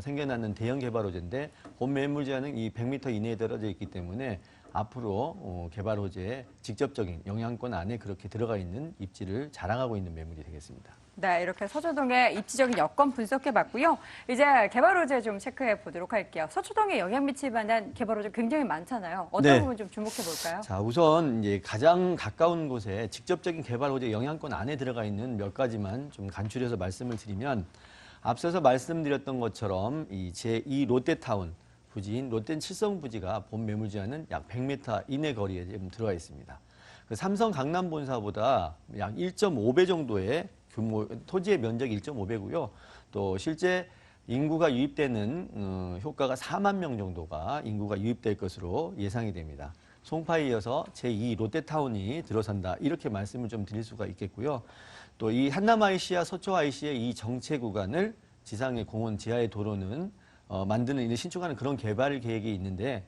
생겨나는 대형 개발 호재인데 본 매물 제한은 이 100m 이내에 떨어져 있기 때문에 앞으로 개발 호재에 직접적인 영향권 안에 그렇게 들어가 있는 입지를 자랑하고 있는 매물이 되겠습니다. 네, 이렇게 서초동의 입지적인 여건 분석해봤고요. 이제 개발 호재 좀 체크해 보도록 할게요. 서초동에 영향 미칠 만한 개발 호재 굉장히 많잖아요. 어떤 네. 부분 좀 주목해 볼까요? 자, 우선 이제 가장 가까운 곳에 직접적인 개발 호재 영향권 안에 들어가 있는 몇 가지만 좀 간추려서 말씀을 드리면 앞서서 말씀드렸던 것처럼 이 제2 롯데타운 부지인 롯데 칠성 부지가 본 매물 제한은 약 100m 이내 거리에 지금 들어가 있습니다. 그 삼성 강남 본사보다 약 1.5배 정도의 규모, 토지의 면적이 1.5배고요. 또 실제 인구가 유입되는 효과가 4만 명 정도가 인구가 유입될 것으로 예상이 됩니다. 송파에 이어서 제2 롯데타운이 들어선다. 이렇게 말씀을 좀 드릴 수가 있겠고요. 또 이 한남 IC와 서초 IC의 이 정체 구간을 지상의 공원 지하의 도로는 만드는 일을 신축하는 그런 개발 계획이 있는데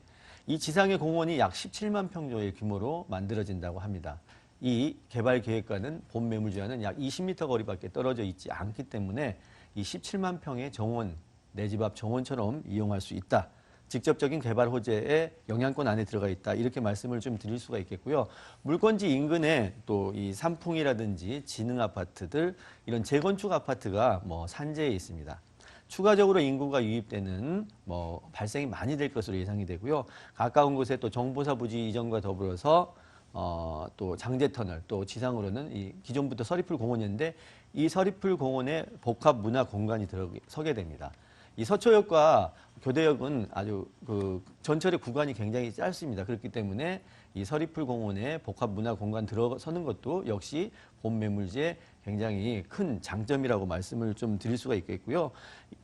이 지상의 공원이 약 17만 평 정도의 규모로 만들어진다고 합니다. 이 개발 계획과는 본 매물 제한은 약 20m 거리밖에 떨어져 있지 않기 때문에 이 17만 평의 정원, 내 집 앞 정원처럼 이용할 수 있다. 직접적인 개발 호재의 영향권 안에 들어가 있다. 이렇게 말씀을 좀 드릴 수가 있겠고요. 물건지 인근에 또 이 삼풍이라든지 지능 아파트들 이런 재건축 아파트가 뭐 산재에 있습니다. 추가적으로 인구가 유입되는 뭐 발생이 많이 될 것으로 예상이 되고요. 가까운 곳에 또 정보사 부지 이전과 더불어서 또 장제터널 또 지상으로는 이 기존부터 서리풀 공원이었는데 이 서리풀 공원에 복합 문화 공간이 들어서게 됩니다. 이 서초역과 교대역은 아주 그 전철의 구간이 굉장히 짧습니다. 그렇기 때문에 이 서리풀 공원에 복합 문화 공간 들어서는 것도 역시 본 매물지의 굉장히 큰 장점이라고 말씀을 좀 드릴 수가 있겠고요.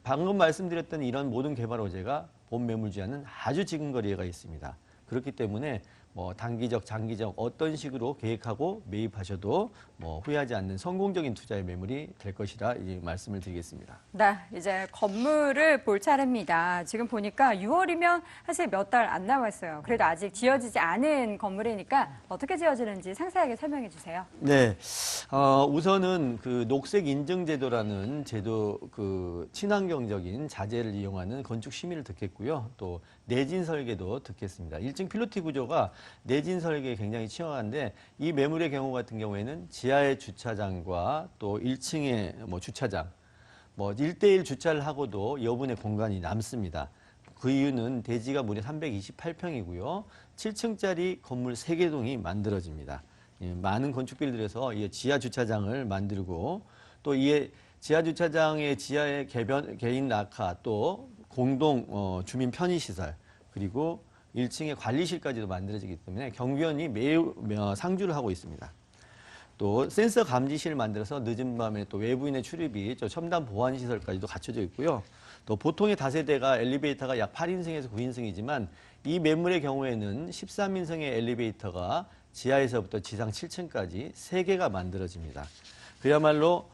방금 말씀드렸던 이런 모든 개발 호재가 본 매물지와는 아주 지근거리가 있습니다. 그렇기 때문에 뭐 단기적, 장기적 어떤 식으로 계획하고 매입하셔도 뭐 후회하지 않는 성공적인 투자의 매물이 될 것이라 이 말씀을 드리겠습니다. 네, 이제 건물을 볼 차례입니다. 지금 보니까 6월이면 사실 몇 달 안 남았어요. 그래도 아직 지어지지 않은 건물이니까 어떻게 지어지는지 상세하게 설명해 주세요. 네, 우선은 그 녹색 인증 제도라는 제도 그 친환경적인 자재를 이용하는 건축 심의를 듣겠고요. 또 내진 설계도 듣겠습니다. 1층 필로티 구조가 내진 설계에 굉장히 취약한데 이 매물의 경우 같은 경우에는 지하의 주차장과 또 1층의 뭐 주차장, 뭐 1대1 주차를 하고도 여분의 공간이 남습니다. 그 이유는 대지가 무려 328평이고요. 7층짜리 건물 3개 동이 만들어집니다. 많은 건축비를 들여서 이 지하 주차장을 만들고 또 이에 지하 주차장의 지하의 개인 락카 또 공동 주민 편의시설 그리고 1층에 관리실까지도 만들어지기 때문에 경비원이 매우 상주를 하고 있습니다. 또 센서 감지실을 만들어서 늦은 밤에 또 외부인의 출입이 첨단 보안 시설까지도 갖춰져 있고요. 또 보통의 다세대가 엘리베이터가 약 8인승에서 9인승이지만 이 매물의 경우에는 13인승의 엘리베이터가 지하에서부터 지상 7층까지 3개가 만들어집니다. 그야말로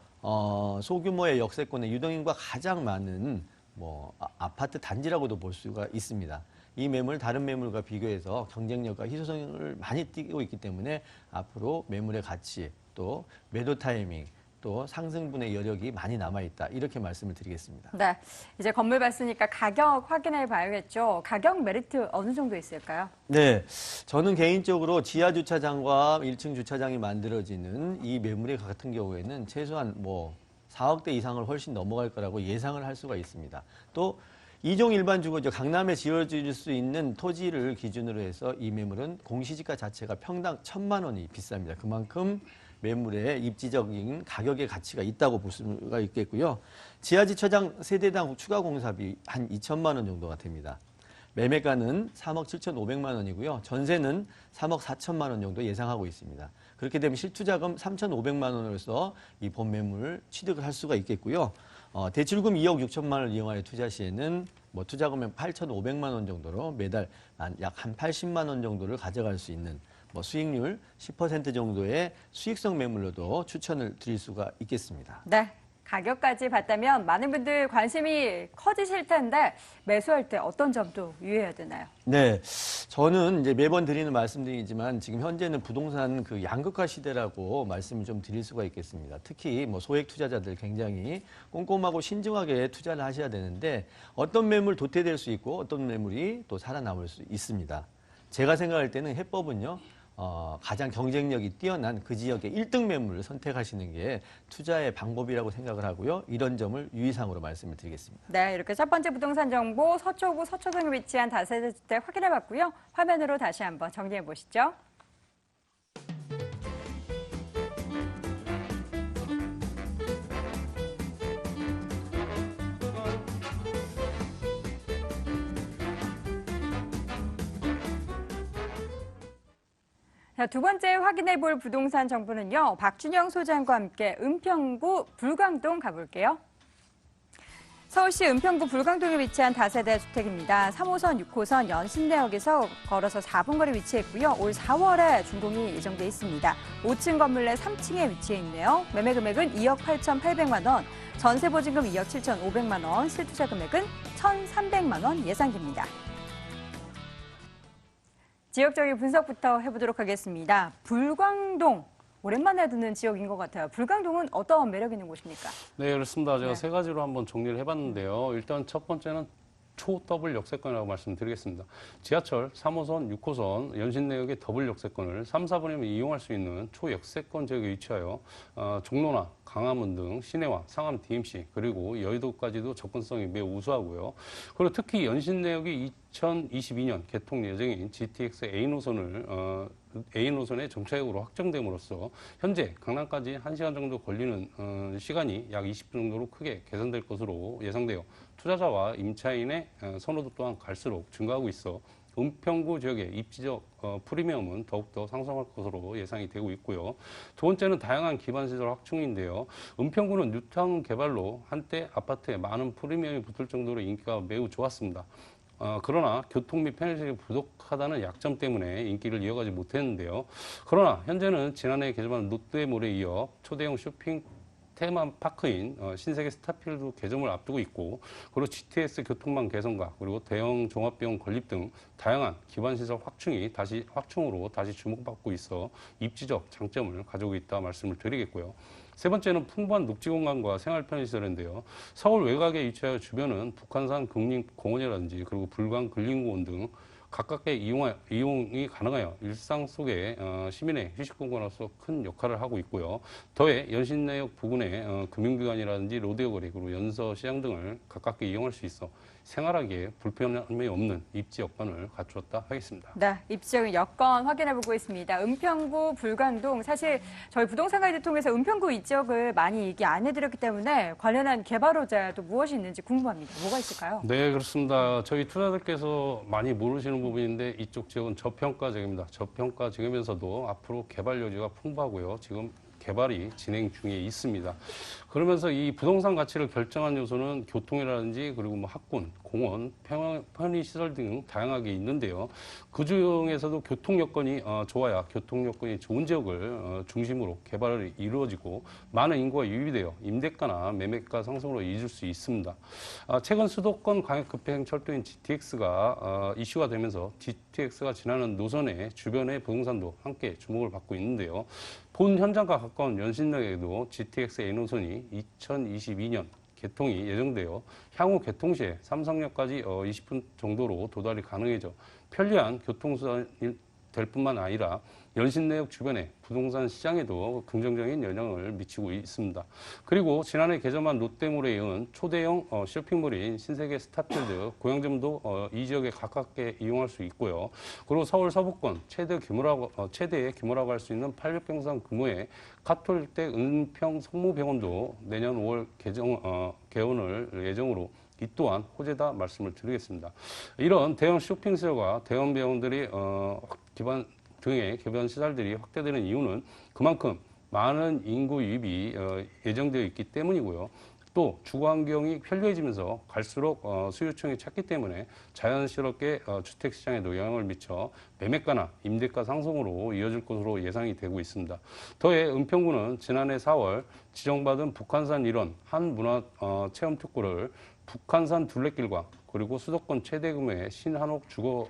소규모의 역세권의 유동인구가 가장 많은 뭐 아파트 단지라고도 볼 수가 있습니다. 이 매물 다른 매물과 비교해서 경쟁력과 희소성을 많이 띄고 있기 때문에 앞으로 매물의 가치 또 매도 타이밍 또 상승분의 여력이 많이 남아있다 이렇게 말씀을 드리겠습니다. 네, 이제 건물 봤으니까 가격 확인해 봐야겠죠. 가격 메리트 어느 정도 있을까요? 네, 저는 개인적으로 지하 주차장과 1층 주차장이 만들어지는 이 매물의 같은 경우에는 최소한 뭐 4억대 이상을 훨씬 넘어갈 거라고 예상을 할 수가 있습니다. 또 이종 일반 주거지 강남에 지어질 수 있는 토지를 기준으로 해서 이 매물은 공시지가 자체가 평당 1,000만 원이 비쌉니다. 그만큼 매물의 입지적인 가격의 가치가 있다고 볼 수가 있겠고요. 지하주차장 세대당 추가 공사비 한 2천만 원 정도가 됩니다. 매매가는 3억 7,500만 원이고요. 전세는 3억 4천만 원 정도 예상하고 있습니다. 그렇게 되면 실투자금 3,500만 원으로서 이 본 매물 취득을 할 수가 있겠고요. 대출금 2억 6천만 원을 이용하여 투자 시에는 뭐 투자금은 8,500만 원 정도로 매달 약 한 80만 원 정도를 가져갈 수 있는 뭐 수익률 10% 정도의 수익성 매물로도 추천을 드릴 수가 있겠습니다. 네. 가격까지 봤다면 많은 분들 관심이 커지실 텐데 매수할 때 어떤 점도 유의해야 되나요? 네, 저는 이제 매번 드리는 말씀드리지만 지금 현재는 부동산 그 양극화 시대라고 말씀을 좀 드릴 수가 있겠습니다. 특히 뭐 소액 투자자들 굉장히 꼼꼼하고 신중하게 투자를 하셔야 되는데 어떤 매물 도태될 수 있고 어떤 매물이 또 살아남을 수 있습니다. 제가 생각할 때는 해법은요. 가장 경쟁력이 뛰어난 그 지역의 1등 매물을 선택하시는 게 투자의 방법이라고 생각을 하고요. 이런 점을 유의사항으로 말씀을 드리겠습니다. 네, 이렇게 첫 번째 부동산 정보 서초구 서초동에 위치한 다세대 주택 확인해봤고요. 화면으로 다시 한번 정리해 보시죠. 자, 두 번째 확인해 볼 부동산 정보는요. 박준영 소장과 함께 은평구 불광동 가볼게요. 서울시 은평구 불광동에 위치한 다세대 주택입니다. 3호선, 6호선 연신내역에서 걸어서 4분 거리 위치해 있고요. 올 4월에 준공이 예정돼 있습니다. 5층 건물 내 3층에 위치해 있네요. 매매 금액은 2억 8,800만 원, 전세 보증금 2억 7,500만 원, 실투자 금액은 1,300만 원 예상됩니다. 지역적인 분석부터 해보도록 하겠습니다. 불광동, 오랜만에 듣는 지역인 것 같아요. 불광동은 어떤 매력 있는 곳입니까? 네, 그렇습니다. 제가 네. 세 가지로 한번 정리를 해봤는데요. 일단 첫 번째는 초더블 역세권이라고 말씀드리겠습니다. 지하철 3호선, 6호선 연신내역의 더블 역세권을 3, 4분이면 이용할 수 있는 초역세권 지역에 위치하여 종로나 강화문 등 시내와 상암 DMC 그리고 여의도까지도 접근성이 매우 우수하고요. 그리고 특히 연신내역이 2022년 개통 예정인 GTX A 노선의 정차역으로 확정됨으로써 현재 강남까지 1시간 정도 걸리는 시간이 약 20분 정도로 크게 개선될 것으로 예상되어 투자자와 임차인의 선호도 또한 갈수록 증가하고 있어 은평구 지역의 입지적 프리미엄은 더욱더 상승할 것으로 예상이 되고 있고요. 두 번째는 다양한 기반시설 확충인데요. 은평구는 뉴타운 개발로 한때 아파트에 많은 프리미엄이 붙을 정도로 인기가 매우 좋았습니다. 그러나 교통 및 편의시설이 부족하다는 약점 때문에 인기를 이어가지 못했는데요. 그러나 현재는 지난해 개점한 롯데몰에 이어 초대형 쇼핑 테마파크인 신세계 스타필드 개점을 앞두고 있고, 그리고 GTX 교통망 개선과 그리고 대형 종합병원 건립 등 다양한 기반시설 확충으로 다시 주목받고 있어 입지적 장점을 가지고 있다 말씀을 드리겠고요. 세 번째는 풍부한 녹지공간과 생활편의시설인데요. 서울 외곽에 위치하여 주변은 북한산 국립공원이라든지 그리고 불광 근린공원 등 가깝게 이용이 가능하여 일상 속에 시민의 휴식공간으로서 큰 역할을 하고 있고요. 더해 연신내역 부근의 금융기관이라든지 로데오 거리 그리고 연서시장 등을 가깝게 이용할 수 있어 생활하기에 불편함이 없는 입지 여건을 갖추었다 하겠습니다. 네, 입지적 여건 확인해보고 있습니다. 은평구 불광동, 사실 저희 부동산 가이드 통해서 은평구 이 지역을 많이 얘기 안 해드렸기 때문에 관련한 개발호재 또 무엇이 있는지 궁금합니다. 뭐가 있을까요? 네, 그렇습니다. 저희 투자자들께서 많이 모르시는 부분인데 이쪽 지역은 저평가 지역입니다. 저평가 지역이면서도 앞으로 개발 여지가 풍부하고요. 지금 개발이 진행 중에 있습니다. 그러면서 이 부동산 가치를 결정한 요소는 교통이라든지 그리고 뭐 학군, 공원, 편의시설 등 다양하게 있는데요. 그 중에서도 교통 여건이 좋아야 교통 여건이 좋은 지역을 중심으로 개발이 이루어지고 많은 인구가 유입되어 임대가나 매매가 상승으로 이어질 수 있습니다. 최근 수도권 광역 급행 철도인 GTX가 이슈가 되면서 GTX가 지나는 노선의 주변의 부동산도 함께 주목을 받고 있는데요. 본 현장과 가까운 연신내역에도 GTX A노선이 2022년 개통이 예정되어 향후 개통 시에 삼성역까지 20분 정도로 도달이 가능해져 편리한 교통수단이 될 뿐만 아니라 연신내역 주변의 부동산 시장에도 긍정적인 영향을 미치고 있습니다. 그리고 지난해 개점한 롯데몰에 이은 초대형 쇼핑몰인 신세계 스타필드 고양점도 이 지역에 가깝게 이용할 수 있고요. 그리고 서울 서부권 최대의 규모라고 할 수 있는 800병상 규모의 카톨 일대 은평 성모병원도 내년 5월 개원을 예정으로 이 또한 호재다 말씀을 드리겠습니다. 이런 대형 쇼핑시설과 대형 병원들이 등의 개발 시설들이 확대되는 이유는 그만큼 많은 인구 유입이 예정되어 있기 때문이고요. 또 주거 환경이 편리해지면서 갈수록 수요 요청이 찼기 때문에 자연스럽게 주택 시장에도 영향을 미쳐 매매가나 임대가 상승으로 이어질 것으로 예상이 되고 있습니다. 더해 은평구는 지난해 4월 지정받은 북한산 일원 한 문화 체험 특구를 북한산 둘레길과 그리고 수도권 최대 규모의 신한옥 주거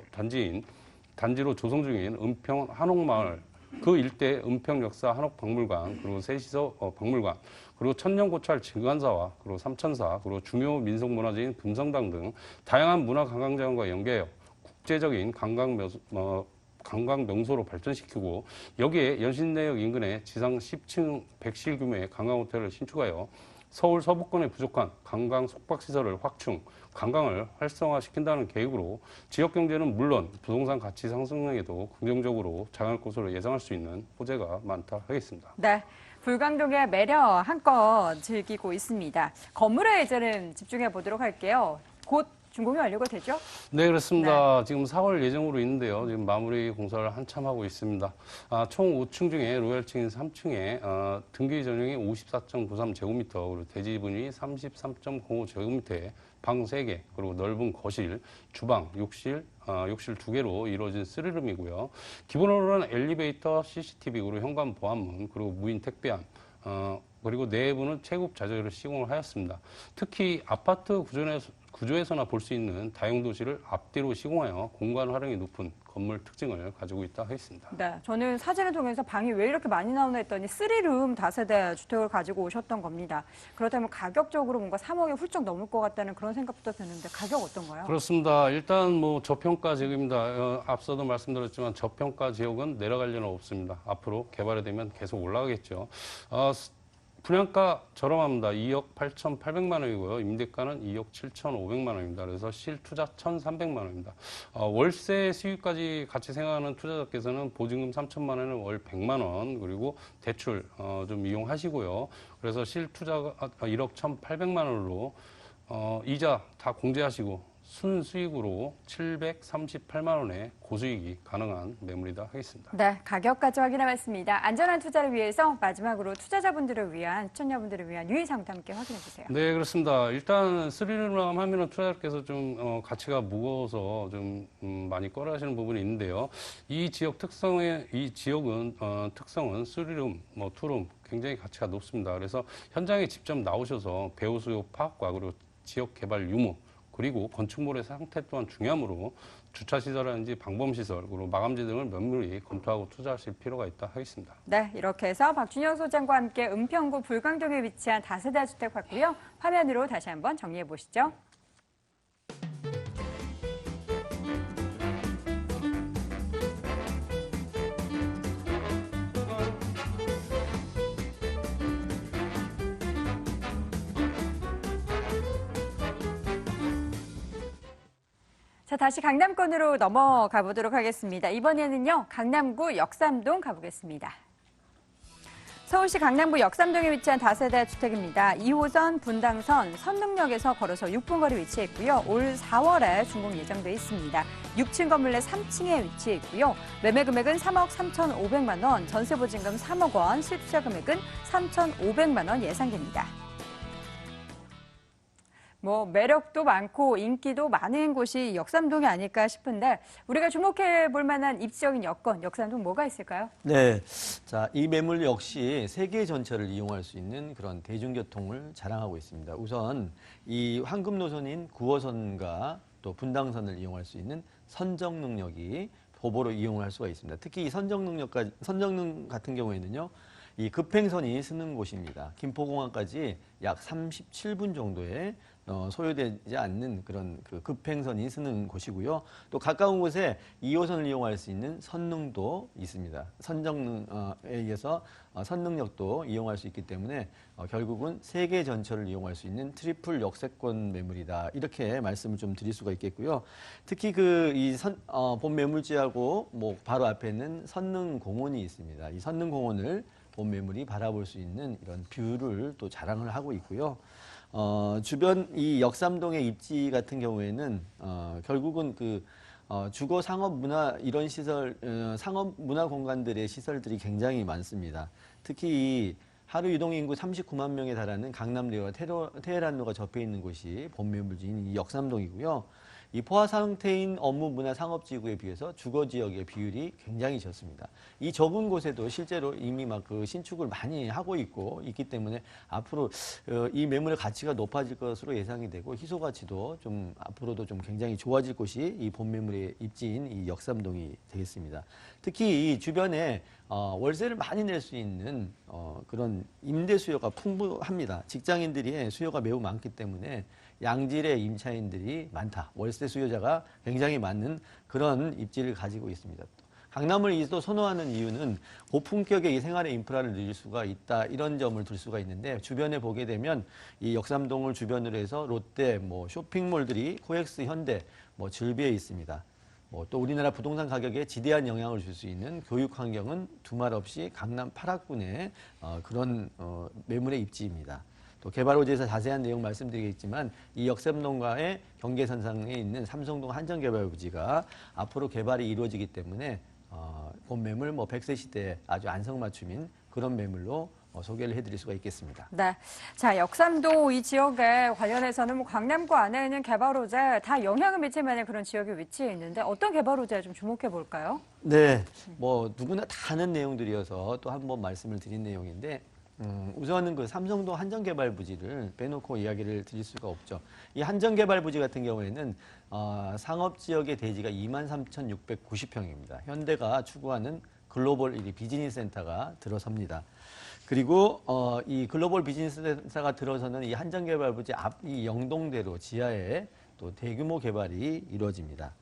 단지로 조성 중인 은평 한옥마을, 그 일대 은평 역사 한옥박물관, 그리고 세시서 박물관, 그리고 천년고찰 증관사와 그리고 삼천사, 그리고 중요 민속문화재인 금성당 등 다양한 문화관광자원과 연계하여 국제적인 관광 명소로 발전시키고, 여기에 연신내역 인근에 지상 10층 100실 규모의 관광호텔을 신축하여 서울 서부권에 부족한 관광 숙박시설을 확충, 관광을 활성화시킨다는 계획으로 지역 경제는 물론 부동산 가치 상승에도 긍정적으로 작용할 것으로 예상할 수 있는 호재가 많다 하겠습니다. 네. 불광동의 매력 한껏 즐기고 있습니다. 건물의 예절은 집중해 보도록 할게요. 곧 준공이 완료가 되죠? 네, 그렇습니다. 지금 4월 예정으로 있는데요. 지금 마무리 공사를 한참 하고 있습니다. 총 5층 중에 로얄층인 3층에 등기 전용이 54.93제곱미터, 그리고 대지 분이 33.05제곱미터에 방 3개, 그리고 넓은 거실, 주방, 욕실 2개로 이루어진 3룸이고요. 기본으로는 엘리베이터, CCTV, 그리고 현관 보안문, 그리고 무인 택배함, 그리고 내부는 체급 자재로 시공을 하였습니다. 특히 아파트 구조에서나 볼 수 있는 다용도실을 앞뒤로 시공하여 공간 활용이 높은 건물 특징을 가지고 있다 하겠습니다. 네, 저는 사진을 통해서 방이 왜 이렇게 많이 나오나 했더니 3룸 다세대 주택을 가지고 오셨던 겁니다. 그렇다면 가격적으로 뭔가 3억이 훌쩍 넘을 것 같다는 그런 생각도 드는데 가격 어떤가요? 그렇습니다. 일단 뭐 저평가 지역입니다. 앞서도 말씀드렸지만 저평가 지역은 내려갈 리는 없습니다. 앞으로 개발이 되면 계속 올라가겠죠. 분양가 저렴합니다. 2억 8,800만 원이고요. 임대가는 2억 7,500만 원입니다. 그래서 실투자 1,300만 원입니다. 월세 수익까지 같이 생각하는 투자자께서는 보증금 3천만 원은 월 100만 원, 그리고 대출 좀 이용하시고요. 그래서 실투자가 1억 1,800만 원으로 이자 다 공제하시고 순수익으로 738만 원의 고수익이 가능한 매물이다 하겠습니다. 네, 가격까지 확인해봤습니다. 안전한 투자를 위해서 마지막으로 투자자분들을 위한, 시청자분들을 위한 유의사항도 함께 확인해주세요. 네, 그렇습니다. 일단 3룸 하면은 투자자께서 좀 가치가 무거워서 좀 많이 꺼려하시는 부분이 있는데요. 이 지역은 특성은 3룸, 뭐 2룸 굉장히 가치가 높습니다. 그래서 현장에 직접 나오셔서 배우 수요 파악과 그리고 지역 개발 유무, 그리고 건축물의 상태 또한 중요하므로 주차시설이라든지 방범시설, 그리고 마감재 등을 면밀히 검토하고 투자하실 필요가 있다 하겠습니다. 네, 이렇게 해서 박준영 소장과 함께 은평구 불광동에 위치한 다세대 주택 봤고요. 화면으로 다시 한번 정리해 보시죠. 자, 다시 강남권으로 넘어가 보도록 하겠습니다. 이번에는요, 강남구 역삼동 가보겠습니다. 서울시 강남구 역삼동에 위치한 다세대 주택입니다. 2호선 분당선 선릉역에서 걸어서 6분 거리 위치해 있고요. 올 4월에 준공 예정돼 있습니다. 6층 건물 내 3층에 위치해 있고요. 매매 금액은 3억 3,500만 원, 전세 보증금 3억 원, 실투자 금액은 3,500만 원 예상됩니다. 뭐 매력도 많고 인기도 많은 곳이 역삼동이 아닐까 싶은데 우리가 주목해 볼 만한 입지적인 여건, 역삼동 뭐가 있을까요? 네. 자, 이 매물 역시 세계 전철을 이용할 수 있는 그런 대중교통을 자랑하고 있습니다. 우선 이 황금 노선인 9호선과 또 분당선을 이용할 수 있는 선정릉역이 도보로 이용할 수가 있습니다. 특히 이 선정릉 같은 경우에는요. 이 급행선이 쓰는 곳입니다. 김포공항까지 약 37분 정도의 소요되지 않는 그런 그 급행선이 쓰는 곳이고요. 또 가까운 곳에 2호선을 이용할 수 있는 선릉도 있습니다. 선정릉에 의해서 선릉역도 이용할 수 있기 때문에 결국은 세계 전철을 이용할 수 있는 트리플 역세권 매물이다. 이렇게 말씀을 좀 드릴 수가 있겠고요. 특히 본 매물지하고 뭐 바로 앞에 있는 선릉공원이 있습니다. 이 선릉공원을 본 매물이 바라볼 수 있는 이런 뷰를 또 자랑을 하고 있고요. 주변 이 역삼동의 입지 같은 경우에는 결국은 주거 상업 문화 이런 시설 상업 문화 공간들의 시설들이 굉장히 많습니다. 특히 하루 이동 인구 39만 명에 달하는 강남대와 테헤란로가 접해 있는 곳이 본 매물지인 이 역삼동이고요. 이 포화 상태인 업무 문화 상업지구에 비해서 주거 지역의 비율이 굉장히 적습니다. 이 적은 곳에도 실제로 이미 막 그 신축을 많이 하고 있기 때문에 앞으로 이 매물의 가치가 높아질 것으로 예상이 되고 희소 가치도 좀 앞으로도 좀 굉장히 좋아질 곳이 이 본 매물의 입지인 이 역삼동이 되겠습니다. 특히 이 주변에 월세를 많이 낼 수 있는 그런 임대 수요가 풍부합니다. 직장인들이 수요가 매우 많기 때문에 양질의 임차인들이 많다. 월세 수요자가 굉장히 많은 그런 입지를 가지고 있습니다. 강남을 또 선호하는 이유는 고품격의 이 생활의 인프라를 누릴 수가 있다. 이런 점을 들 수가 있는데 주변에 보게 되면 이 역삼동을 주변으로 해서 롯데, 쇼핑몰들이 코엑스, 현대, 즐비에 있습니다. 또 우리나라 부동산 가격에 지대한 영향을 줄 수 있는 교육 환경은 두말 없이 강남 8학군의 그런 매물의 입지입니다. 또 개발호지에서 자세한 내용 말씀드리겠지만 이 역삼동과의 경계선상에 있는 삼성동 한정개발부지가 앞으로 개발이 이루어지기 때문에 본 매물 100세 시대에 아주 안성맞춤인 그런 매물로 소개를 해드릴 수가 있겠습니다. 네, 자 역삼동 이 지역에 관련해서는 강남구 안에 있는 개발호재 다 영향을 미칠 만한 그런 지역에 위치해 있는데 어떤 개발호재 좀 주목해 볼까요? 네, 누구나 다 아는 내용들이어서 또 한 번 말씀을 드린 내용인데 우선은 그 삼성동 한정개발부지를 빼놓고 이야기를 드릴 수가 없죠. 이 한정개발부지 같은 경우에는 상업지역의 대지가 23,690평입니다. 현대가 추구하는 글로벌 1위 비즈니스 센터가 들어섭니다. 그리고 이 글로벌 비즈니스 센터가 들어서는 이 한정개발부지 앞 이 영동대로 지하에 또 대규모 개발이 이루어집니다.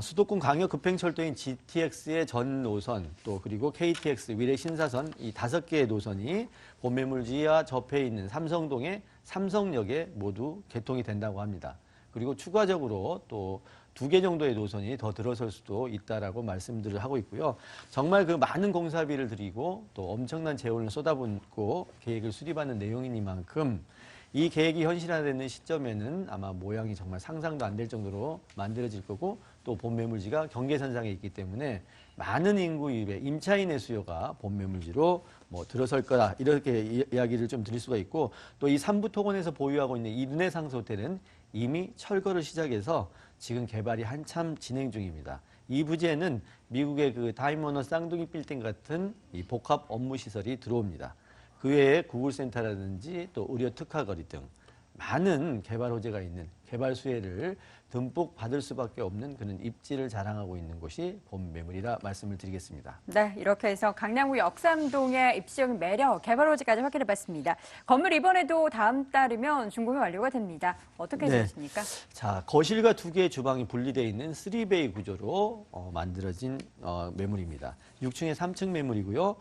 수도권 광역 급행철도인 GTX의 전 노선 또 그리고 KTX 위례 신사선 이 5개의 노선이 본 매물지와 접해 있는 삼성동의 삼성역에 모두 개통이 된다고 합니다. 그리고 추가적으로 또 2개 정도의 노선이 더 들어설 수도 있다라고 말씀들을 하고 있고요. 정말 그 많은 공사비를 들이고 또 엄청난 재원을 쏟아붓고 계획을 수립하는 내용이니만큼 이 계획이 현실화되는 시점에는 아마 모양이 정말 상상도 안 될 정도로 만들어질 거고 또 본 매물지가 경계선상에 있기 때문에 많은 인구 유입의 임차인의 수요가 본 매물지로 들어설 거다 이렇게 이야기를 좀 드릴 수가 있고 또 이 삼부토건에서 보유하고 있는 이 르네상스 호텔은 이미 철거를 시작해서 지금 개발이 한참 진행 중입니다. 이 부지에는 미국의 그 타임워너 쌍둥이 빌딩 같은 이 복합 업무 시설이 들어옵니다. 그 외에 구글센터라든지 또 의료 특화거리 등 많은 개발 호재가 있는 개발 수혜를 듬뿍 받을 수밖에 없는 그런 입지를 자랑하고 있는 곳이 본 매물이라 말씀을 드리겠습니다. 네, 이렇게 해서 강남구 역삼동의 입지적인 매력, 개발 호재까지 확인해봤습니다. 건물 이번에도 다음 달이면 준공이 완료가 됩니다. 어떻게 되십니까? 자, 거실과 2개의 주방이 분리되어 있는 3베이 구조로 만들어진 매물입니다. 6층에 3층 매물이고요.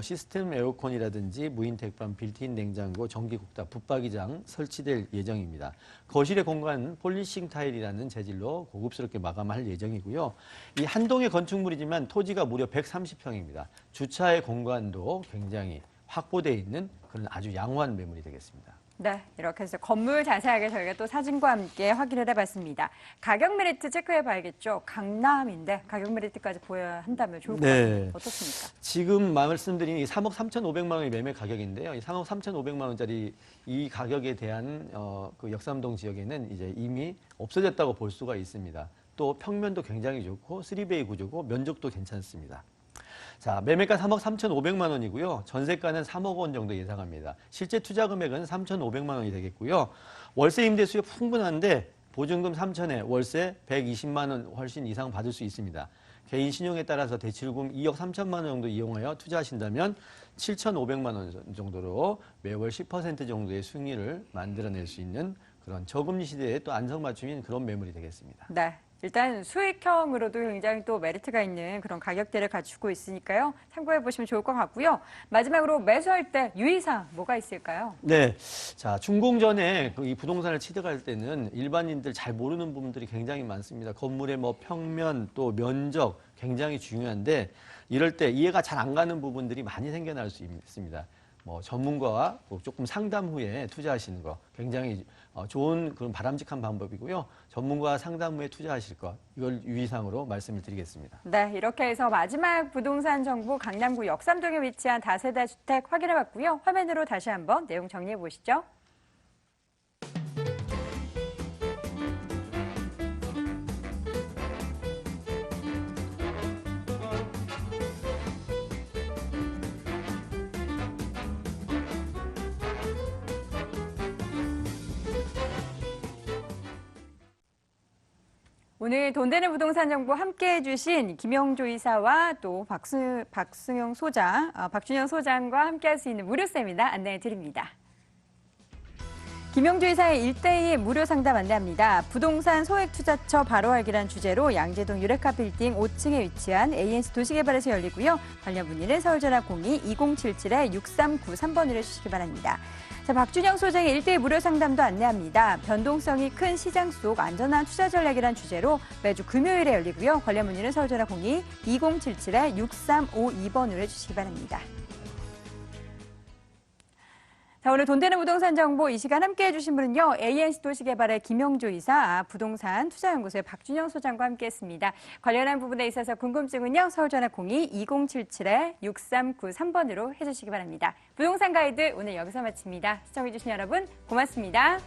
시스템 에어컨이라든지 무인 택방, 빌트인 냉장고, 전기국탑, 붙박이장 설치될 예정입니다. 거실의 공간은 폴리싱 타일이라는 재질로 고급스럽게 마감할 예정이고요. 이 한동의 건축물이지만 토지가 무려 130평입니다. 주차의 공간도 굉장히 확보되어 있는 그런 아주 양호한 매물이 되겠습니다. 네, 이렇게 해서 건물 자세하게 저희가 또 사진과 함께 확인을 해봤습니다. 가격 메리트 체크해봐야겠죠. 강남인데 가격 메리트까지 보여야 한다면 좋을 것 같아요. 어떻습니까? 지금 말씀드린 이 3억 3,500만 원의 매매 가격인데요. 이 3억 3,500만 원짜리 이 가격에 대한 그 역삼동 지역에는 이제 이미 없어졌다고 볼 수가 있습니다. 또 평면도 굉장히 좋고 3베이 구조고 면적도 괜찮습니다. 자, 매매가 3억 3,500만 원이고요. 전세가는 3억 원 정도 예상합니다. 실제 투자 금액은 3,500만 원이 되겠고요. 월세 임대 수요 풍부한데 보증금 3천에 월세 120만 원 훨씬 이상 받을 수 있습니다. 개인 신용에 따라서 대출금 2억 3천만 원 정도 이용하여 투자하신다면 7,500만 원 정도로 매월 10% 정도의 수익률을 만들어낼 수 있는 그런 저금리 시대에 또 안성맞춤인 그런 매물이 되겠습니다. 네. 일단 수익형으로도 굉장히 또 메리트가 있는 그런 가격대를 갖추고 있으니까요. 참고해 보시면 좋을 것 같고요. 마지막으로 매수할 때 유의사항 뭐가 있을까요? 네. 자, 준공 전에 이 부동산을 취득할 때는 일반인들 잘 모르는 부분들이 굉장히 많습니다. 건물의 평면 또 면적 굉장히 중요한데 이럴 때 이해가 잘 안 가는 부분들이 많이 생겨날 수 있습니다. 뭐 전문가와 조금 상담 후에 투자하시는 거 굉장히 좋은 그런 바람직한 방법이고요. 전문가 상담 후에 투자하실 거 이걸 유의사항으로 말씀을 드리겠습니다. 네, 이렇게 해서 마지막 부동산 정보 강남구 역삼동에 위치한 다세대 주택 확인해봤고요. 화면으로 다시 한번 내용 정리해 보시죠. 오늘 돈 되는 부동산 정보 함께해 주신 김영조 이사와 또 박준영 소장과 함께할 수 있는 무료 세미나 안내해 드립니다. 김영조 이사의 1대2 무료 상담 안내합니다. 부동산 소액투자처 바로 알기란 주제로 양재동 유레카 빌딩 5층에 위치한 ANC 도시개발에서 열리고요. 관련 문의는 서울전화 02-2077-6393번으로 해주시기 바랍니다. 자, 박준영 소장의 1대1 무료 상담도 안내합니다. 변동성이 큰 시장 속 안전한 투자 전략이란 주제로 매주 금요일에 열리고요. 관련 문의는 서울전화 02-2077-6352번으로 해주시기 바랍니다. 자, 오늘 돈 되는 부동산 정보 이 시간 함께해 주신 분은요. ANC 도시개발의 김영조 이사, 부동산 투자연구소의 박준영 소장과 함께했습니다. 관련한 부분에 있어서 궁금증은요. 서울전화 02-2077-6393번으로 해주시기 바랍니다. 부동산 가이드 오늘 여기서 마칩니다. 시청해 주신 여러분 고맙습니다.